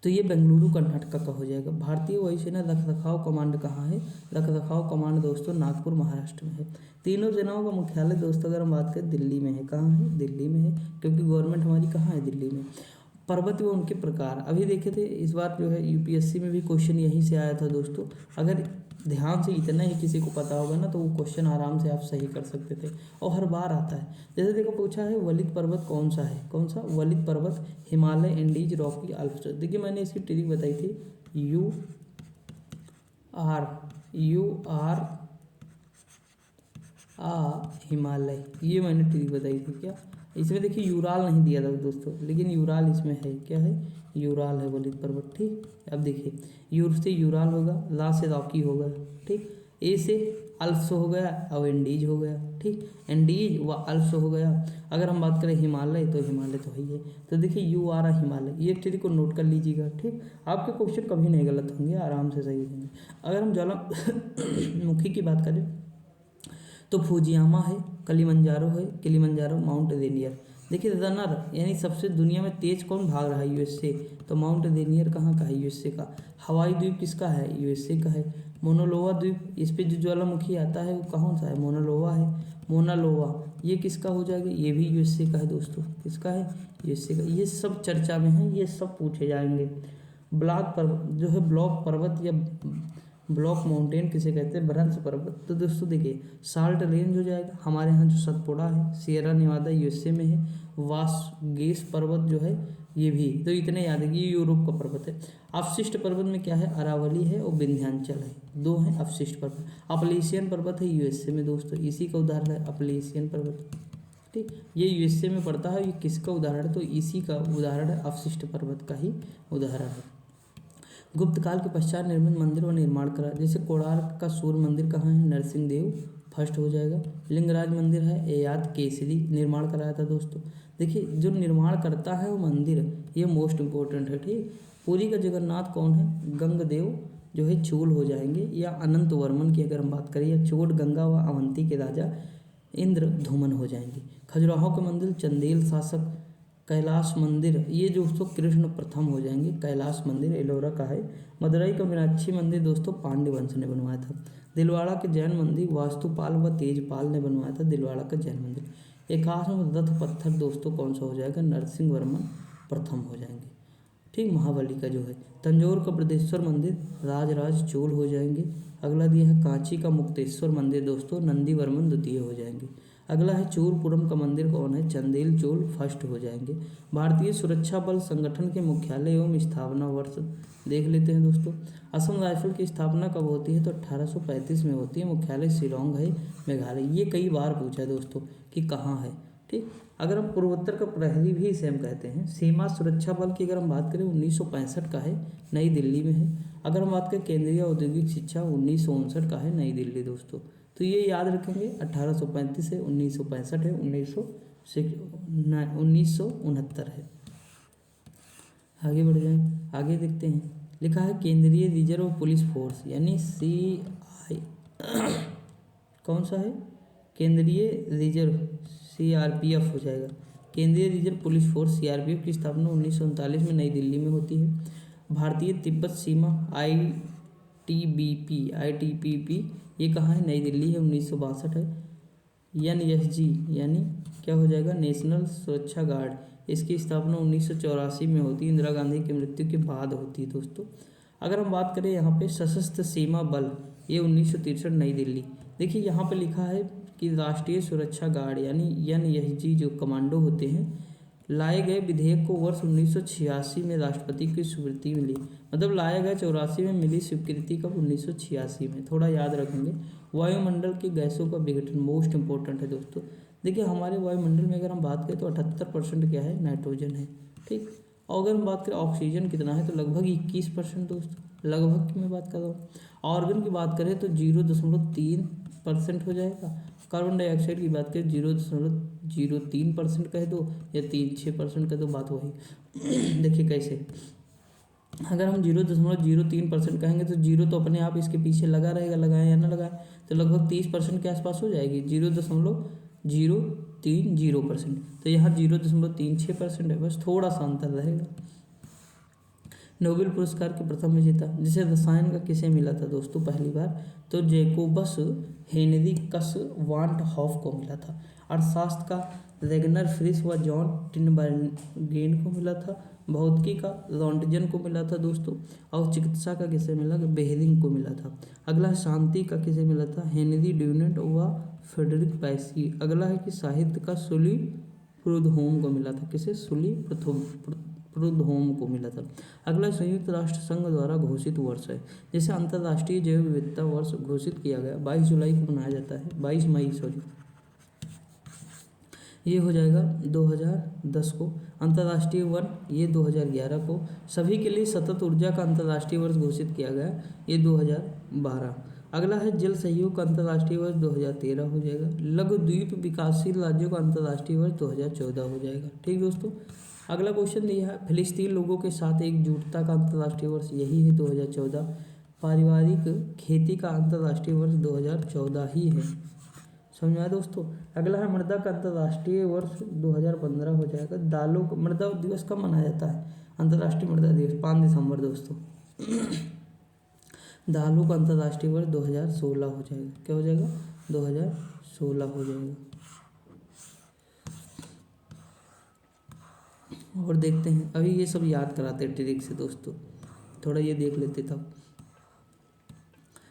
Speaker 1: तो ये बेंगलुरु कर्नाटक का हो जाएगा। भारतीय वायुसेना रखरखाव कमांड कहाँ है, रखरखाव कमांड दोस्तों नागपुर महाराष्ट्र में है। तीनों सेनाओं का मुख्यालय दोस्तों अगर हम बात करें दिल्ली में है। कहाँ है, दिल्ली में है, क्योंकि गवर्नमेंट हमारी कहाँ है, दिल्ली में। पर्वत व उनके प्रकार अभी देखे थे, इस बार जो है यूपीएससी में भी क्वेश्चन यहीं से आया था दोस्तों। अगर ध्यान से इतना ही किसी को पता होगा ना तो वो क्वेश्चन आराम से आप सही कर सकते थे, और हर बार आता है। जैसे देखो पूछा है वलित पर्वत कौन सा है, कौन सा वलित पर्वत, हिमालय, एंडीज, रॉकी, अल्प्स। देखिए मैंने इसकी ट्रिक बताई थी, यू आर हिमालय, ये मैंने ट्रिक बताई थी। क्या इसमें देखिए यूराल नहीं दिया था दोस्तों, लेकिन यूराल इसमें है। क्या है, यूराल है वलित पर्वत। ठीक, अब देखिए यूर से यूराल होगा, ला से रॉकी होगा, ठीक, ए से अल्प्स हो गया और एंडीज हो गया। ठीक, एंडीज व अल्प्स हो गया। अगर हम बात करें हिमालय तो हिमालय तो है ही है। तो देखिए यू आ रहा हिमालय, ये ट्रिक को नोट कर लीजिएगा। ठीक, आपके क्वेश्चन कभी नहीं गलत होंगे, आराम से सही होंगे। अगर हम ज्वालामुखी की बात करें तो फुजियामा है, किलिमंजारो है, किलिमंजारो, माउंट रेनियर। देखिए रनर यानी सबसे दुनिया में तेज कौन भाग रहा है, यूएसए, तो माउंट रेनियर कहाँ का है, यूएसए का। हवाई द्वीप किसका है, यूएसए का है। मोनालोवा द्वीप, इस पे जो ज्वालामुखी आता है वो कौन सा है, मोनालोवा है। मोनालोवा ये किसका हो जाएगा, ये भी यूएसए का है दोस्तों। किसका है, यूएसए का। ये सब चर्चा में है, ये सब पूछे जाएंगे। ब्लॉक पर्वत जो है, ब्लॉक पर्वत या ब्लॉक माउंटेन किसे कहते हैं, भ्रंश पर्वत। तो दोस्तों देखिए साल्ट रेंज हो जाएगा, हमारे यहाँ जो सतपुड़ा है सियरा नेवादा यूएसए में है। वासगेस पर्वत जो है ये भी, तो इतने याद है कि ये यूरोप का पर्वत है। अवशिष्ट पर्वत में क्या है, अरावली है और विंध्याचल है, दो हैं अवशिष्ट पर्वत। अपलेशियन पर्वत है यूएसए में दोस्तों, इसी का उदाहरण है अपलेशियन पर्वत। ठीक, ये यूएसए में पड़ता है, ये किसका उदाहरण है, तो इसी का उदाहरण है, अवशिष्ट पर्वत का ही उदाहरण है। गुप्त काल के पश्चात निर्मित मंदिर व निर्माण करा, जैसे कोणार्क का सूर्य मंदिर कहाँ है, नरसिंह फर्स्ट हो जाएगा। लिंगराज मंदिर है, एयाद केसरी निर्माण कराया था दोस्तों। देखिए जो निर्माण करता है वो मंदिर, ये मोस्ट इम्पोर्टेंट है। ठीक, पुरी का जगन्नाथ कौन है, गंगदेव जो है चूल हो जाएंगे, या अनंत वर्मन की अगर हम बात करें, या चोट गंगा व अवंती के राजा इंद्रधूमन हो जाएंगे। खजुराहो के मंदिर चंदेल शासक। कैलाश मंदिर ये दोस्तों कृष्ण प्रथम हो जाएंगे, कैलाश मंदिर एलोरा का है। मदुरई का मीनाक्षी मंदिर दोस्तों पांड्य वंश ने बनवाया था। दिलवाड़ा के जैन मंदिर वास्तुपाल व तेजपाल ने बनवाया था, दिलवाड़ा का जैन मंदिर। 51वां रथ पत्थर दोस्तों कौन सा हो जाएगा, नरसिंह वर्मन प्रथम हो जाएंगे। ठीक, महाबली का जो है। तंजौर का बृहदेश्वर मंदिर राजराज चोल हो जाएंगे। अगला दिया है कांची का मुक्तेश्वर मंदिर दोस्तों नंदी वर्मन द्वितीय हो जाएंगे। अगला है चूरपुरम का मंदिर कौन है, चंदेल चोल फर्स्ट हो जाएंगे। भारतीय सुरक्षा बल संगठन के मुख्यालय एवं स्थापना वर्ष देख लेते हैं दोस्तों। असम राइफल की स्थापना कब होती है, तो 1835 में होती है। मुख्यालय शिलोंग है, मेघालय। ये कई बार पूछा है दोस्तों कि कहाँ है। ठीक, अगर हम पूर्वोत्तर का प्रहरी भी इसे हम कहते हैं। सीमा सुरक्षा बल की अगर हम बात करें 1965 का है, नई दिल्ली में है। अगर हम बात करें केंद्रीय औद्योगिक शिक्षा 1959 का है, नई दिल्ली दोस्तों। तो ये याद रखेंगे 1835 है, 1965 है, 1969 है। आगे बढ़ जाएं, आगे देखते हैं। लिखा है केंद्रीय रिजर्व पुलिस फोर्स यानी CI कौन सा है, केंद्रीय रिजर्व CRPF हो जाएगा। केंद्रीय रिजर्व पुलिस फोर्स CRPF की स्थापना 1939 में नई दिल्ली में होती है। भारतीय तिब्बत सीमा ITBP ये कहाँ है, नई दिल्ली है, 1962 है। NSG यानी क्या हो जाएगा, नेशनल सुरक्षा गार्ड, इसकी स्थापना 1984 में होती है, इंदिरा गांधी की मृत्यु के बाद होती है दोस्तों। अगर हम बात करें यहाँ पे सशस्त्र सीमा बल, ये 1963 नई दिल्ली। देखिए यहाँ पे लिखा है कि राष्ट्रीय सुरक्षा गार्ड यानी NSG जो कमांडो होते हैं, लाए गए विधेयक को वर्ष 1986 में राष्ट्रपति की स्वीकृति मिली। मतलब लाया गया 84 में, मिली स्वीकृति कब, 1986 में। थोड़ा याद रखेंगे। वायुमंडल की गैसों का विघटन मोस्ट इंपॉर्टेंट है दोस्तों। देखिए हमारे वायुमंडल में अगर हम बात करें तो 78% क्या है, नाइट्रोजन है, ठीक। और अगर हम बात करें ऑक्सीजन कितना है, तो लगभग 21% दोस्तों, लगभग की मैं बात कर रहा हूँ। ऑर्गन की बात करें तो 0.3% हो जाएगा। कार्बन डाइऑक्साइड की बात करें 0.03% कह दो या 6% कह दो, बात वही। देखिए कैसे, अगर हम 0.03% कहेंगे तो जीरो तो अपने आप इसके पीछे लगा रहेगा, लगाए या ना लगाए, तो लगभग 30% के आसपास हो जाएगी, 0.030%। तो यहाँ 0.36% है, बस थोड़ा सा अंतर रहेगा। नोबेल पुरस्कार के प्रथम विजेता, जिसे रसायन का किसे मिला था दोस्तों पहली बार, तो जैकोबस हेनरिकस वांट हॉफ को मिला था। अर्थशास्त्र का रेगनर फ्रिश व जॉन टिनबर्गेन को मिला था। भौतिकी का रॉन्टजन को मिला था दोस्तों। और चिकित्सा का किसे मिला, बेहरिंग को मिला था। अगला शांति का किसे मिला था, हेनरी ड्यूनेंट व फ्रेडरिक पैसी। अगला है कि साहित्य का सुली प्रुडहोम को मिला था, किसे, सुली प्रुडहोम को मिला था। अगला संयुक्त राष्ट्र संघ द्वारा घोषित वर्ष है, जैसे अंतर्राष्ट्रीय जैव विविधता वर्ष घोषित किया गया 22 जुलाई को मनाया जाता है, 22 मई सॉरी, ये हो जाएगा 2010 को। अंतर्राष्ट्रीय वन, ये 2011 को। सभी के लिए सतत ऊर्जा का अंतर्राष्ट्रीय वर्ष घोषित किया गया, ये 2012। अगला है जल सहयोग का अंतर्राष्ट्रीय वर्ष 2013 हो जाएगा। लघु द्वीप विकासशील राज्यों का अंतर्राष्ट्रीय वर्ष 2014 हो जाएगा, ठीक दोस्तों। अगला क्वेश्चन दिया है, फिलिस्तीन लोगों के साथ एकजुटता का अंतर्राष्ट्रीय वर्ष, यही है 2014। पारिवारिक खेती का अंतर्राष्ट्रीय वर्ष 2014 ही है, समझ में आया दोस्तों। अगला है मृदा का अंतर्राष्ट्रीय वर्ष 2015 हो जाएगा। दालों का मृदा दिवस कब मनाया जाता है, अंतर्राष्ट्रीय मृदा दिवस 5 दिसंबर दोस्तों। दालों का अंतर्राष्ट्रीय वर्ष 2016 हो जाएगा, क्या हो जाएगा, 2016 हो जाएगा। और देखते हैं, अभी ये सब याद कराते हैं ट्रिक से दोस्तों, थोड़ा ये देख लेते तब।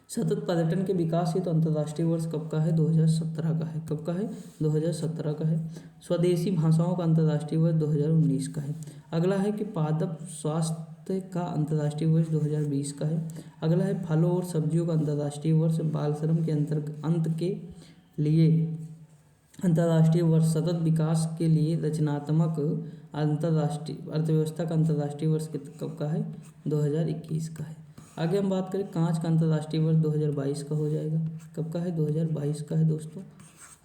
Speaker 1: सतत पर्यटन के विकास हेतु अंतर्राष्ट्रीय वर्ष कब का है, 2017 का है। कब का है, 2017 का है। स्वदेशी भाषाओं का अंतर्राष्ट्रीय वर्ष 2019 का है। अगला है कि पादप स्वास्थ्य का अंतर्राष्ट्रीय वर्ष 2020 का है। अगला है फलों और सब्जियों का अंतर्राष्ट्रीय वर्ष, बाल श्रम के अंत के लिए अंतर्राष्ट्रीय वर्ष, सतत विकास के लिए रचनात्मक अंतर्राष्ट्रीय अर्थव्यवस्था का अंतर्राष्ट्रीय वर्ष कब का है, 2021 का है। आगे हम बात करें कांच का अंतर्राष्ट्रीय वर्ष 2022 का हो जाएगा। कब का है, 2022 का है दोस्तों।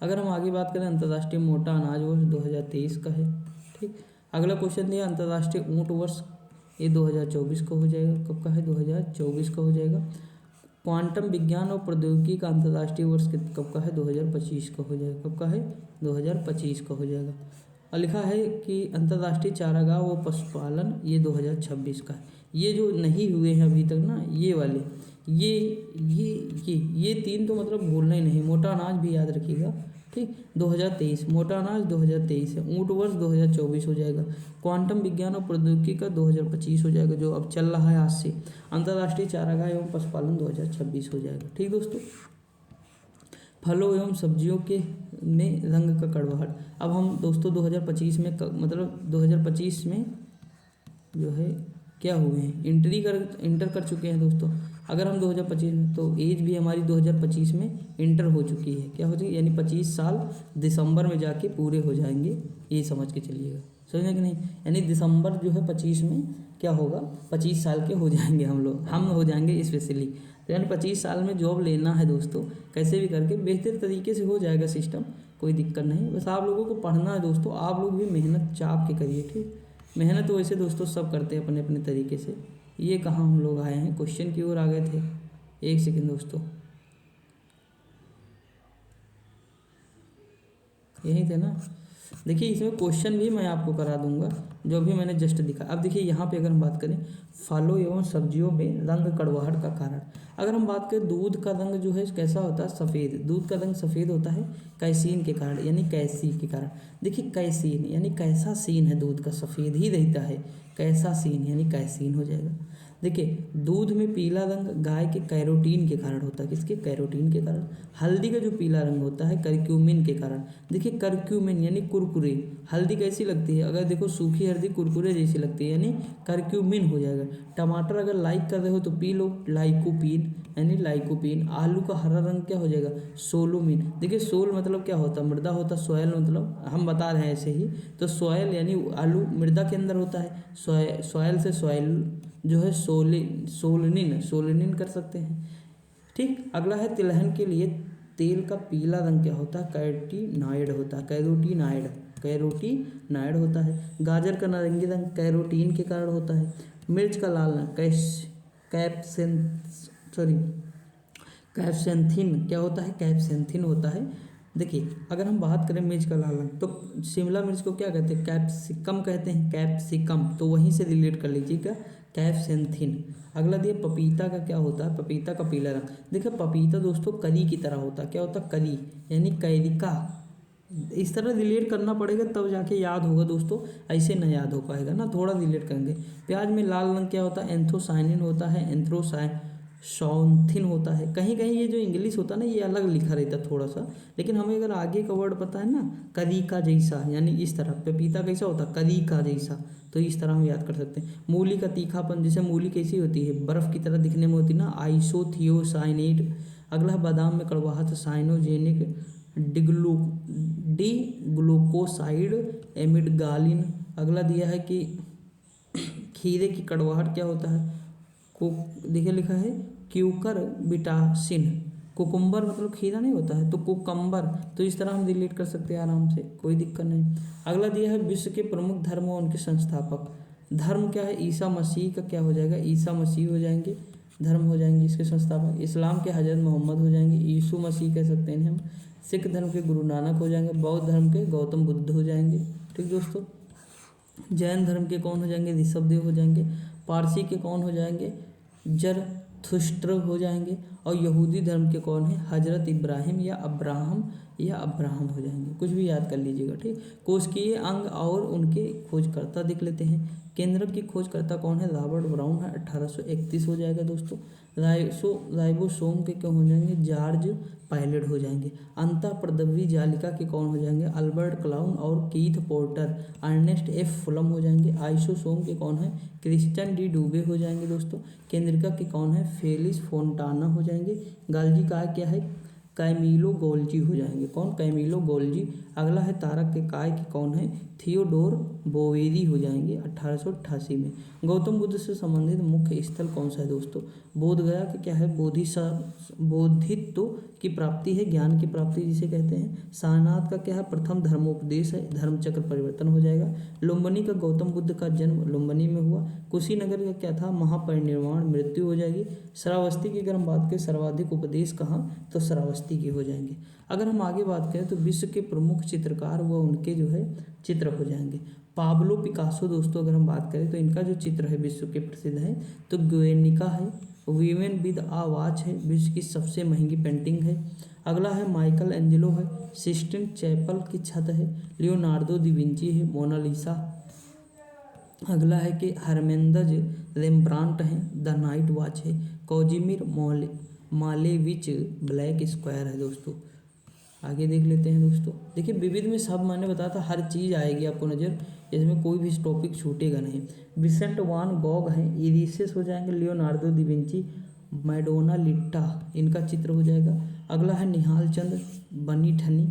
Speaker 1: अगर हम आगे बात करें अंतर्राष्ट्रीय मोटा अनाज वर्ष 2023 का है, ठीक। अगला क्वेश्चन दिया अंतर्राष्ट्रीय ऊँट वर्ष, ये 2024 का हो जाएगा। कब का है, 2024 का हो जाएगा। क्वांटम विज्ञान और प्रौद्योगिकी का अंतर्राष्ट्रीय वर्ष कब का है, 2025 का हो जाएगा। कब का है, 2025 का हो जाएगा। और लिखा है कि अंतर्राष्ट्रीय चारागाह व पशुपालन, ये 2026 का है। ये जो नहीं हुए हैं अभी तक ना, ये वाले, ये 3 तो मतलब भूलना ही नहीं। मोटा अनाज भी याद रखिएगा, ठीक, 2023 मोटा अनाज 2023 है। ऊँट वर्ष 2024 हो जाएगा। क्वांटम विज्ञान और प्रौद्योगिकी का 2025 हो जाएगा, जो अब चल रहा है आज से। अंतर्राष्ट्रीय चारागाह एवं पशुपालन 2026 हो जाएगा, ठीक दोस्तों। फलों एवं सब्जियों के में रंग का कड़वाहट, अब हम दोस्तों 2025 में मतलब 2025 में जो है क्या हुए हैं, इंटर कर चुके हैं दोस्तों। अगर हम 2025 में, तो एज भी हमारी 2025 में इंटर हो चुकी है, क्या हो चुकी है, यानी 25 साल दिसंबर में जाके पूरे हो जाएंगे, ये समझ के चलिएगा, समझे कि नहीं। यानी दिसंबर जो है 25 में क्या होगा, 25 साल के हो जाएंगे हम हो जाएंगे स्पेशली। तो यानी 25 साल में जॉब लेना है दोस्तों, कैसे भी करके बेहतर तरीके से हो जाएगा सिस्टम, कोई दिक्कत नहीं। बस आप लोगों को पढ़ना है दोस्तों, आप लोग भी मेहनत चाप के करिए, ठीक। मेहनत तो वैसे दोस्तों सब करते हैं अपने अपने तरीके से। ये कहाँ हम लोग आए हैं, क्वेश्चन की ओर आ गए थे। एक सेकंड दोस्तों, यही थे ना, देखिए इसमें क्वेश्चन भी मैं आपको करा दूंगा जो भी मैंने जस्ट दिखा। अब देखिए यहाँ पे अगर हम बात करें फलों एवं सब्जियों में रंग कड़वाहट का कारण, अगर हम बात करें दूध का रंग जो है कैसा होता है, सफ़ेद। दूध का रंग सफ़ेद होता है कैसीन के कारण, यानी कैसी के कारण। देखिए कैसीन यानी कैसा सीन है, दूध का सफ़ेद ही रहता है, कैसा सीन यानी कैसीन हो जाएगा। देखिए दूध में पीला रंग गाय के कैरोटीन के कारण होता है, किसके, कैरोटीन के कारण। हल्दी का जो पीला रंग होता है करक्यूमिन के कारण। देखिए करक्यूमिन यानी कुरकुरे, हल्दी कैसी लगती है, अगर देखो सूखी हल्दी कुरकुरे जैसी लगती है यानी करक्यूमिन हो जाएगा। टमाटर अगर लाइक कर रहे हो तो पी लो, लाइकोपीन यानी लाइकोपीन। आलू का हरा रंग क्या हो जाएगा, सोलोमिन। देखिए सोल मतलब क्या होता है, मृदा होता है, सोयल मतलब हम बता रहे हैं ऐसे ही, तो सोयल यानी आलू मृदा के अंदर होता है, सोयल से सोयल जो है सोलिनिन कर सकते हैं। ठीक, अगला है तिलहन के लिए तेल का पीला रंग क्या होता है, कैरोटीनाइड होता है, कैरोटीनाइड होता है। गाजर का नारंगी रंग कैरोटीन के कारण होता है। मिर्च का लाल रंग कैप्सेंथिन क्या होता है, कैप्सेंथिन होता है। देखिए अगर हम बात करें मिर्च का लाल रंग तो शिमला मिर्च को क्या कहते हैं, कैप्सिकम कहते हैं, कैप्सिकम, तो वहीं से रिलेट कर लीजिएगा, कैप्सेंथिन। अगला दिए पपीता का क्या होता है, पपीता का पीला रंग। देखिए पपीता दोस्तों कली की तरह होता है, क्या होता है, कली यानी कैरिका, इस तरह रिलेट करना पड़ेगा तब जाके याद होगा दोस्तों, ऐसे ना याद हो पाएगा ना, थोड़ा रिलेट करेंगे। प्याज में लाल रंग क्या होता है, एंथोसाइनिन होता है, एंथ्रोसाइनथिन होता है। कहीं कहीं ये जो इंग्लिश होता है ना ये अलग लिखा रहता है थोड़ा सा, लेकिन हमें अगर आगे का वर्ड पता है ना, करीका जैसा, यानी इस तरह पपीता कैसा होता है, करीका जैसा, तो इस तरह हम याद कर सकते हैं। मूली का तीखापन, जैसे मूली कैसी होती है, बर्फ़ की तरह दिखने में होती है ना, आइसोथियोसाइनेट। अगला बादाम में कड़वाहट, साइनोजेनिक डिग्लू डी ग्लूकोसाइड एमिडगालिन। अगला दिया है कि खीरे की कड़वाहट क्या होता है, को देखिए लिखा है क्यूकर बिटासिन। कुकुम्बर मतलब खीरा नहीं होता है, तो कुकम्बर, तो इस तरह हम रिलेट कर सकते हैं आराम से, कोई दिक्कत नहीं। अगला दिया है विश्व के प्रमुख धर्म और उनके संस्थापक। धर्म क्या है, ईसा मसीह का क्या हो जाएगा, ईसा मसीह हो जाएंगे, धर्म हो जाएंगे इसके संस्थापक। इस्लाम के हजरत मोहम्मद हो जाएंगे, यीशु मसीह कह सकते हैं हम। सिख धर्म के गुरु नानक हो जाएंगे, बौद्ध धर्म के गौतम बुद्ध हो जाएंगे। ठीक दोस्तों, जैन धर्म के कौन हो जाएंगे, ऋषभदेव हो जाएंगे। पारसी के कौन हो जाएंगे, जरथुस्त्र हो जाएंगे। और यहूदी धर्म के कौन है, हजरत इब्राहिम या अब्राहम हो जाएंगे, कुछ भी याद कर लीजिएगा। ठीक, कोशिकीय अंग और उनके खोजकर्ता देख लेते हैं। केंद्रक की खोजकर्ता कौन है, रॉबर्ट ब्राउन है, 1831 हो जाएगा दोस्तों। राइबोसोम के क्यों हो जाएंगे, जॉर्ज पायलट हो जाएंगे। अंतःप्रद्रवी जालिका के कौन हो जाएंगे, अल्बर्ट क्लाउन और Keith Porter. Ernest F Fullam हो जाएंगे। आइसोसोम के कौन है, क्रिश्चियन डी डूबे हो जाएंगे दोस्तों। केंद्रिका के कौन है, फेलिस फोंटाना हो जाएंगे। गाल्जी का क्या है, कैमिलो गोल्जी हो जाएंगे, कौन, कैमिलो गोल्जी। अगला है तारक के काय के कौन है, थियोडोर बोवेरी हो जाएंगे, 1888 में। गौतम बुद्ध से संबंधित मुख्य स्थल कौन सा है दोस्तों, बोध गया के क्या है, बोधित्व की प्राप्ति है, ज्ञान की प्राप्ति जिसे कहते हैं। सारनाथ का क्या है, प्रथम धर्मोपदेश है, धर्मचक्र परिवर्तन हो जाएगा। लुम्बिनी का गौतम बुद्ध का जन्म लुम्बिनी में हुआ। कुशीनगर का क्या था, महापरिनिर्वाण, मृत्यु हो जाएगी। श्रावस्ती की अगर हम बात करें सर्वाधिक उपदेश कहाँ, तो श्रावस्ती के हो जाएंगे। अगर हम आगे बात करें तो विश्व के प्रमुख चित्रकार व उनके जो है चित्र हो जाएंगे। पाब्लो पिकासो दोस्तों अगर हम बात करें तो इनका जो चित्र है विश्व के प्रसिद्ध है, तो गुएर्निका है। वीमेन विद आ वॉच है, विश्व की सबसे महंगी पेंटिंग है। अगला है माइकल एंजेलो है, सिस्टीन चैपल की छत है। लियोनार्डो दा विंची है, मोनालिसा। अगला है कि हरमेंदज रेम्ब्रांट है, द नाइट वॉच है। कोजिमिर मालेविच ब्लैक स्क्वायर है दोस्तों। आगे देख लेते हैं दोस्तों। देखिए विविध में सब मैंने बताया था, हर चीज़ आएगी आपको नज़र, इसमें कोई भी टॉपिक छूटेगा नहीं। विसेंट वान गॉग हैं, इरिसेस हो जाएंगे। लियोनार्डो दा विंची, मैडोना लिट्टा, इनका चित्र हो जाएगा। अगला है Nihal Chand Bani Thani,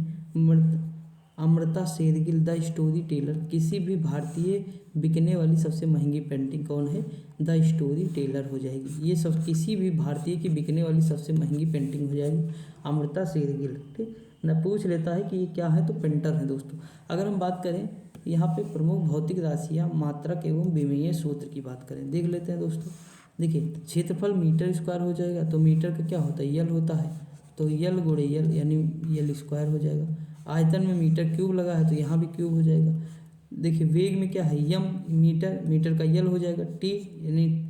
Speaker 1: Amrita Shergil, the storyteller. किसी भी भारतीय बिकने वाली सबसे महंगी पेंटिंग कौन है, द स्टोरी टेलर हो जाएगी। ये सब किसी भी भारतीय की बिकने वाली सबसे महंगी पेंटिंग हो जाएगी, अमृता शेरगिल। ठीक, न पूछ लेता है कि ये क्या है, तो पेंटर है दोस्तों। अगर हम बात करें यहाँ पे प्रमुख भौतिक राशियाँ, मात्रक एवं विमेय सूत्र की बात करें, देख लेते हैं दोस्तों। देखिए क्षेत्रफल मीटर स्क्वायर हो जाएगा, तो मीटर का क्या होता है, यल होता है, तो यल गुणे यल यानी यल स्क्वायर हो जाएगा। आयतन में मीटर क्यूब लगा है तो यहाँ भी क्यूब हो जाएगा। देखिए वेग में क्या है, यम मीटर, मीटर का यल हो जाएगा, टी यानी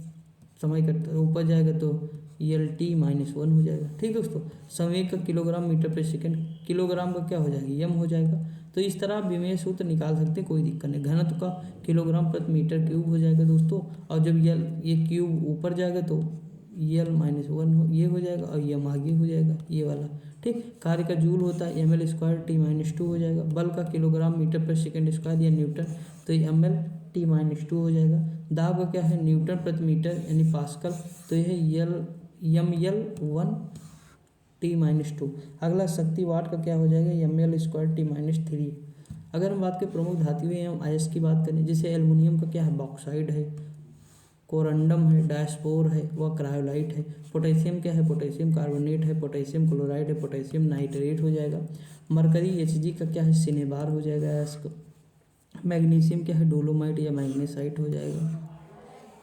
Speaker 1: समय का ऊपर जाएगा तो यल टी -1 हो जाएगा। ठीक दोस्तों, संवेग का किलोग्राम मीटर पर सेकंड, किलोग्राम का क्या हो जाएगा, यम हो जाएगा। तो इस तरह आप विमेय सूत्र निकाल सकते हैं, कोई दिक्कत नहीं। घनत्व का किलोग्राम प्रति मीटर क्यूब हो जाएगा दोस्तों, और जब यल ये क्यूब ऊपर जाएगा तो यल -1 ये हो जाएगा, और यम आगे हो जाएगा ये वाला। ठीक, कार्य का जूल होता है ml² t-2 हो जाएगा। बल का किलोग्राम मीटर पर सेकंड स्क्वायर या न्यूटन, तो ये ml t-2 हो जाएगा। दाब का क्या है, न्यूटन प्रति मीटर यानी पास्कल, तो यह ml 1 t-2। अगला शक्ति वाट का क्या हो जाएगा, ml² t-3। अगर हम बात करें प्रमुख धातुएं एवं अयस्क की बात करें, जैसे एल्युमिनियम का क्या है, बॉक्साइड है, कोरंडम है, डायस्पोर है, वह क्रायोलाइट है। पोटेशियम क्या है, पोटेशियम कार्बोनेट है, पोटेशियम क्लोराइड है, पोटेशियम नाइट्रेट हो जाएगा। मरकरी Hg का क्या है, सिनेबार हो जाएगा अयस्क। मैग्नीशियम क्या है, डोलोमाइट या मैग्नेसाइट हो जाएगा।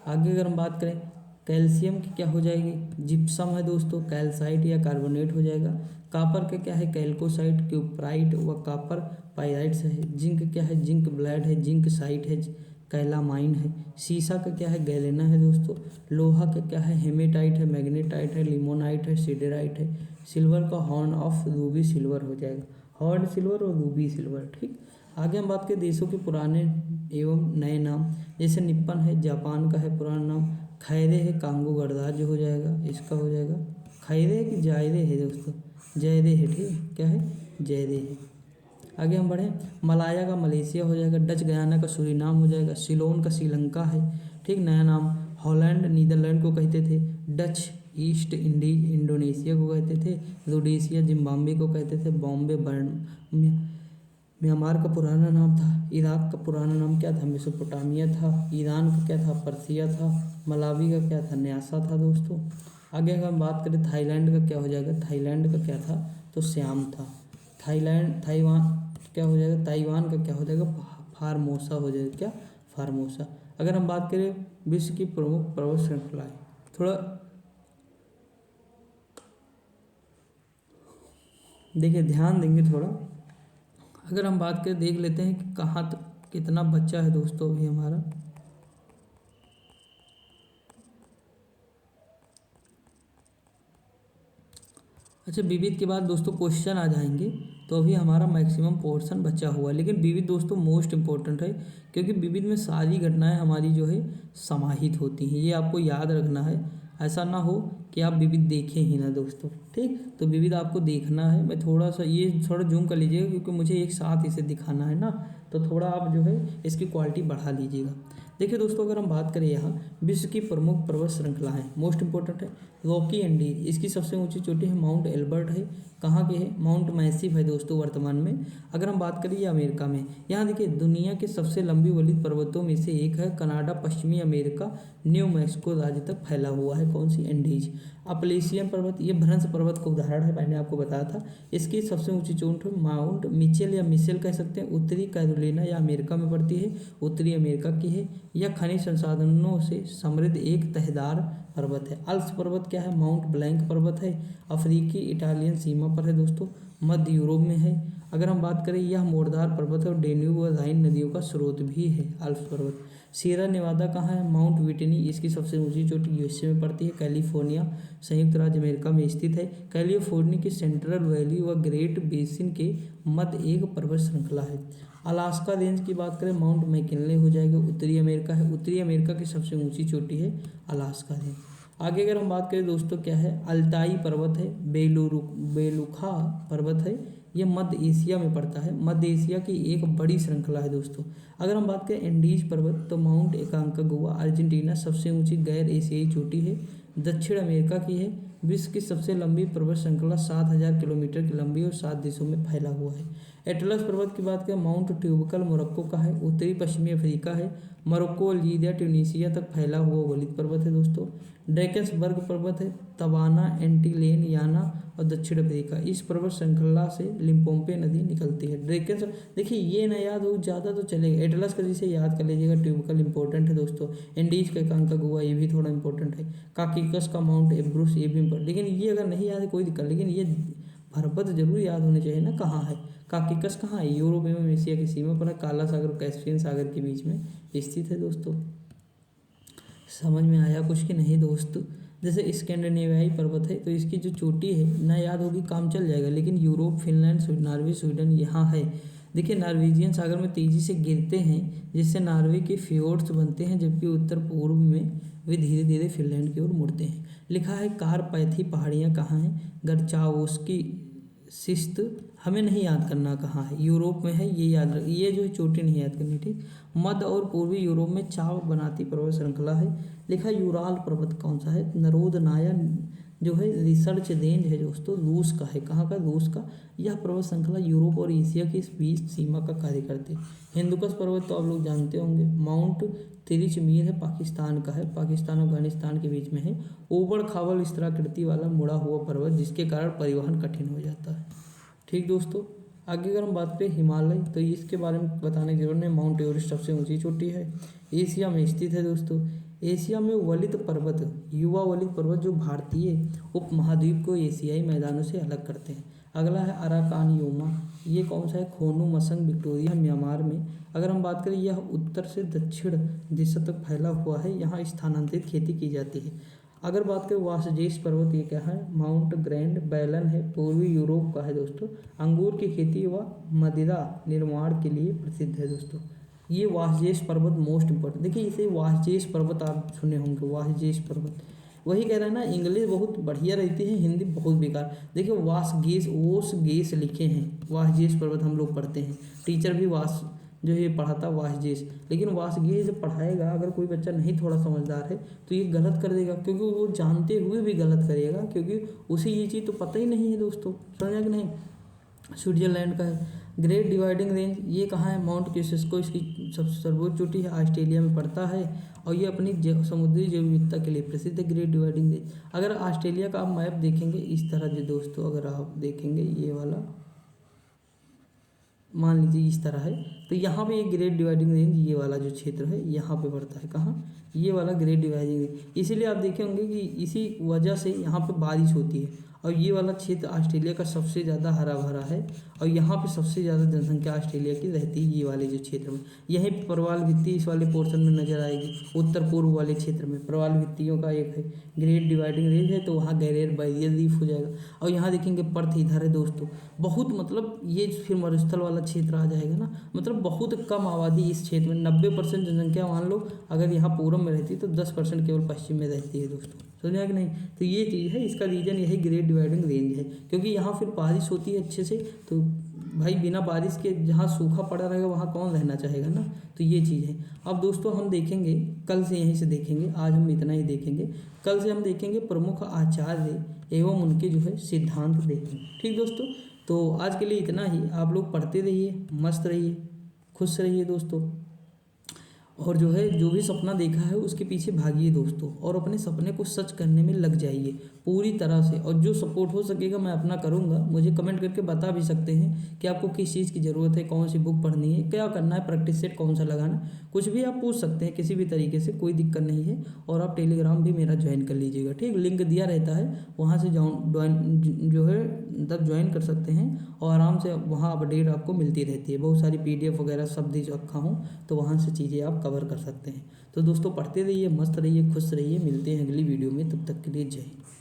Speaker 1: आगे अगर हम बात करें कैल्शियम की क्या हो जाएगी, जिप्सम है दोस्तों, कैल्साइट या कार्बोनेट हो जाएगा। कापर का क्या है, कैल्कोसाइट, क्यूपराइट व कापर पाइराइट्स है। जिंक क्या है, जिंक ब्लेड है, जिंक साइट है, कैलामाइन है। सीसा का क्या है, गैलेना है दोस्तों। लोहा का क्या है, हेमेटाइट है, मैग्नेटाइट है, लिमोनाइट है, सिडेराइट है। सिल्वर का हॉर्न ऑफ रूबी सिल्वर हो जाएगा, हॉर्न सिल्वर और रूबी सिल्वर। ठीक, आगे हम बात करें देशों के पुराने एवं नए नाम, जैसे निप्पन है, जापान का है पुराना नाम। खैरे है, कांगो गणराज्य हो जाएगा, इसका हो जाएगा। खैरे की जायरे है दोस्तों, जयदे है। ठीक, क्या है, जयदे है। आगे हम बढ़ें, मलाया का मलेशिया हो जाएगा, डच गयाना का सूरीनाम हो जाएगा, सिलोन का श्रीलंका है। ठीक, नया नाम हॉलैंड नीदरलैंड को कहते थे, डच ईस्ट इंडीज इंडोनेशिया को कहते थे, रोडेशिया जिम्बाब्वे को कहते थे, बॉम्बे म्यांमार का पुराना नाम था, इराक का पुराना नाम क्या था, मेसोपोटामिया था, ईरान का क्या था, पर्सिया था, मलावी का क्या था, न्यासा था दोस्तों। आगे अगर हम बात करें थाईलैंड का क्या हो जाएगा, थाईलैंड का क्या था तो श्याम था। ताइवान क्या हो जाएगा, ताइवान का क्या हो जाएगा, फार्मोसा हो जाएगा, क्या, फार्मोसा। अगर हम बात करें विश्व की प्रमुख पर्वत श्रृंखलाएं, थोड़ा देखिए ध्यान देंगे थोड़ा। अगर हम बात करें देख लेते हैं कि कहाँ तक कितना बच्चा है दोस्तों अभी हमारा। अच्छा, विविध के बाद दोस्तों क्वेश्चन आ जाएंगे, तो अभी हमारा मैक्सिमम पोर्शन बचा हुआ है। लेकिन विविध दोस्तों मोस्ट इम्पोर्टेंट है, क्योंकि विविध में सारी घटनाएं हमारी जो है समाहित होती हैं, ये आपको याद रखना है। ऐसा ना हो कि आप विविध देखें ही ना दोस्तों। ठीक, तो विविध आपको देखना है। मैं थोड़ा सा ये थोड़ा जूम कर लीजिएगा, क्योंकि मुझे एक साथ इसे दिखाना है ना, तो थोड़ा आप जो है इसकी क्वालिटी बढ़ा लीजिएगा। देखिए दोस्तों, अगर हम बात करें यहाँ विश्व की प्रमुख पर्वत श्रृंखलाएं, मोस्ट इंपॉर्टेंट है रॉकी एंडीज। इसकी सबसे ऊंची चोटी है माउंट एल्बर्ट है, कहाँ की है, माउंट मैसिव है दोस्तों वर्तमान में। अगर हम बात करें ये अमेरिका में, यहाँ देखिए दुनिया के सबसे लंबी वलित पर्वतों में से एक है, कनाडा पश्चिमी अमेरिका न्यू मैक्सिको राज्य तक फैला हुआ है। कौन सी, एंडीज। अपलेशियन पर्वत, ये भ्रंश पर्वत का उदाहरण है, मैंने आपको बताया था। इसकी सबसे ऊंची चोटी माउंट मिचेल या मिशेल कह सकते हैं, उत्तरी कैरोलिना या अमेरिका में पड़ती है, उत्तरी अमेरिका की है। यह खनिज संसाधनों से समृद्ध एक तहदार पर्वत है। अल्प्स पर्वत क्या है, माउंट ब्लैंक पर्वत है, अफ्रीकी इटालियन सीमा पर है दोस्तों, मध्य यूरोप में है। अगर हम बात करें यह मोरदार पर्वत है और डेन्यूब व राइन नदियों का स्रोत भी है अल्प्स पर्वत। सीरा नेवादा कहाँ है, माउंट विटनी, इसकी सबसे ऊंची चोटी यूएसए में पड़ती है, कैलिफोर्निया संयुक्त राज्य अमेरिका में स्थित है। कैलिफोर्निया की सेंट्रल वैली व ग्रेट बेसिन के मध्य एक पर्वत श्रृंखला है। अलास्का रेंज की बात करें, माउंट मैकिनले हो जाएगा, उत्तरी अमेरिका है, उत्तरी अमेरिका की सबसे ऊंची चोटी है अलास्का रेंज। आगे अगर हम बात करें दोस्तों क्या है, अल्ताई पर्वत है, बेलुखा पर्वत है, ये मध्य एशिया में पड़ता है, मध्य एशिया की एक बड़ी श्रृंखला है दोस्तों। अगर हम बात करें एंडीज पर्वत, तो माउंट एकांकागुआ अर्जेंटीना सबसे ऊंची गैर एशियाई चोटी है, दक्षिण अमेरिका की है। विश्व की सबसे लंबी पर्वत श्रृंखला 7000 किलोमीटर की लंबी और 7 देशों में फैला हुआ है। एटलस पर्वत की बात करें, माउंट ट्यूबकल मोरक्को का है, उत्तरी पश्चिमी अफ्रीका है, मोरक्को अल्जीरिया ट्यूनीसिया तक फैला हुआ वलित पर्वत है दोस्तों। ड्रैकेंसबर्ग पर्वत है, तवाना एंटीलेन याना और दक्षिण अफ्रीका। इस पर्वत श्रृंखला से लिम्पोपो नदी निकलती है। ड्रैकेंस, देखिए ये ना याद हो ज़्यादा तो चलेगा, एटलस का जिसे याद कर लीजिएगा, ट्यूबकल इंपॉर्टेंट है दोस्तों। एंडीज का एकांकागुआ ये भी थोड़ा इंपॉर्टेंट है। काकिकस का माउंट एब्रूस ये भी इंपॉर्टेंट, लेकिन ये अगर नहीं याद है कोई दिक्कत, लेकिन ये पर्वत जरूर याद होने चाहिए ना, कहाँ है? काकेकस कहाँ है? यूरोप एवं एशिया की सीमा पर है, काला सागर और कैस्पियन सागर के बीच में स्थित है दोस्तों। समझ में आया कुछ कि नहीं दोस्त? जैसे स्कैंडिनेवियाई पर्वत है तो इसकी जो चोटी है ना याद होगी काम चल जाएगा, लेकिन यूरोप, फिनलैंड, नॉर्वे, स्वीडन यहाँ है। देखिए नॉर्वेजियन सागर में तेजी से गिरते हैं जिससे नॉर्वे के फ्योर्ड्स बनते हैं, जबकि उत्तर पूर्व में वे धीरे धीरे फिनलैंड की ओर मुड़ते हैं। लिखा है कारपैथी पहाड़ियाँ कहाँ हैं? गर्चावोस्की शिस्त हमें नहीं याद करना कहाँ है, यूरोप में है, ये याद रख, ये जो चोटी नहीं याद करनी, ठीक। मध्य और पूर्वी यूरोप में चाव बनाती पर्वत श्रृंखला है। लिखा यूराल पर्वत कौन सा है? नरोदनाया जो है रिसर्च रेंज है दोस्तों, रूस का है। कहाँ का? रूस का। यह पर्वत श्रृंखला यूरोप और एशिया के बीच सीमा का कार्य करते हैं। हिंदुकुश पर्वत तो आप लोग जानते होंगे, माउंट तिरिचमीर है, पाकिस्तान का है, पाकिस्तान अफगानिस्तान के बीच में है। ऊबड़ खाबड़ स्तराकृति वाला मुड़ा हुआ पर्वत जिसके कारण परिवहन कठिन हो जाता है, ठीक दोस्तों। आगे अगर हम बात करें हिमालय तो इसके बारे में बताने की जरूरत नहीं, माउंट एवरेस्ट सबसे ऊंची चोटी है, एशिया में स्थित है दोस्तों। एशिया में वलित पर्वत, युवा वलित पर्वत जो भारतीय उपमहाद्वीप को एशियाई मैदानों से अलग करते हैं। अगला है अराकानयोमा, ये कौन सा है? खोनू मसंग विक्टोरिया म्यांमार में। अगर हम बात करें यह उत्तर से दक्षिण दिशा तक फैला हुआ है, यहाँ स्थानांतरित खेती की जाती है। अगर बात करें वासजेस पर्वत, ये क्या है? माउंट ग्रैंड बैलन है, पूर्वी यूरोप का है दोस्तों। अंगूर की खेती व मदिरा निर्माण के लिए प्रसिद्ध है दोस्तों। ये वासजेस पर्वत मोस्ट इम्पोर्टेंट, देखिए इसे वासजेस पर्वत आप सुने होंगे, वासजेस पर्वत। वही कह रहा है ना, इंग्लिश बहुत बढ़िया रहती है, हिंदी बहुत बेकार। देखिए वासगेस, ओस गेस लिखे हैं, वासजेस पर्वत हम लोग पढ़ते हैं, टीचर भी वास जो ये पढ़ाता वासजेस, लेकिन वासगेस जब पढ़ाएगा अगर कोई बच्चा नहीं थोड़ा समझदार है तो ये गलत कर देगा, क्योंकि वो जानते हुए भी गलत करेगा, क्योंकि उसे ये चीज़ तो पता ही नहीं है दोस्तों, समझा कि नहीं। स्विट्जरलैंड का है। ग्रेट डिवाइडिंग रेंज ये कहाँ है? माउंट क्यूसेस्को इसकी सबसे सर्वोच्च चोटी है, ऑस्ट्रेलिया में पड़ता है और ये अपनी समुद्री जैव विविधता के लिए प्रसिद्ध है। ग्रेट डिवाइडिंग रेंज अगर ऑस्ट्रेलिया का आप मैप देखेंगे इस तरह से दोस्तों, अगर आप देखेंगे ये वाला मान लीजिए इस तरह है, तो यहाँ पे एक ग्रेट डिवाइडिंग रेंज ये वाला जो क्षेत्र है यहाँ पे पड़ता है। कहाँ? ये वाला ग्रेट डिवाइडिंग रेंज। इसीलिए आप देखे होंगे कि इसी वजह से यहाँ पे बारिश होती है, और ये वाला क्षेत्र ऑस्ट्रेलिया का सबसे ज़्यादा हरा भरा है, और यहाँ पे सबसे ज़्यादा जनसंख्या ऑस्ट्रेलिया की रहती है ये वाले जो क्षेत्र में। यही प्रवाल भित्ति इस वाले पोर्शन में नजर आएगी, उत्तर पूर्व वाले क्षेत्र में प्रवाल भित्तियों का एक है ग्रेट डिवाइडिंग रेंज है, तो वहाँ ग्रेट बैरियर रीफ हो जाएगा। और यहाँ देखेंगे पर्थ इधर है दोस्तों, बहुत मतलब ये फिर मरुस्थल वाला क्षेत्र आ जाएगा ना, मतलब बहुत कम आबादी इस क्षेत्र में, 90% जनसंख्या मान लो अगर यहाँ पूरब में रहती है तो 10% केवल पश्चिम में रहती है दोस्तों, समझा कि नहीं। तो ये चीज़ है, इसका रीजन यही ग्रेट डिवाइडिंग रेंज है, क्योंकि यहाँ फिर बारिश होती है अच्छे से, तो भाई बिना बारिश के जहाँ सूखा पड़ा रहेगा वहाँ कौन रहना चाहेगा ना, तो ये चीज़ है। अब दोस्तों हम देखेंगे कल से, यहीं से देखेंगे, आज हम इतना ही देखेंगे, कल से हम देखेंगे प्रमुख आचार्य एवं उनके जो है सिद्धांत देखेंगे, ठीक दोस्तों। तो आज के लिए इतना ही, आप लोग पढ़ते रहिए, मस्त रहिए, खुश रहिए दोस्तों, और जो है जो भी सपना देखा है उसके पीछे भागिए दोस्तों, और अपने सपने को सच करने में लग जाइए पूरी तरह से, और जो सपोर्ट हो सकेगा मैं अपना करूँगा। मुझे कमेंट करके बता भी सकते हैं कि आपको किस चीज़ की ज़रूरत है, कौन सी बुक पढ़नी है, क्या करना है, प्रैक्टिस सेट कौन सा लगाना, कुछ भी आप पूछ सकते हैं किसी भी तरीके से, कोई दिक्कत नहीं है। और आप टेलीग्राम भी मेरा ज्वाइन कर लीजिएगा, ठीक, लिंक दिया रहता है, वहाँ से जो है तब ज्वाइन कर सकते हैं, और आराम से वहाँ अपडेट आपको मिलती रहती है, बहुत सारी PDF वगैरह सब दे रखा हूँ, तो वहाँ से चीज़ें आप कवर कर सकते हैं। तो दोस्तों पढ़ते रहिए, मस्त रहिए, खुश रहिए, मिलते हैं अगली वीडियो में, तब तक के लिए जय हिंद।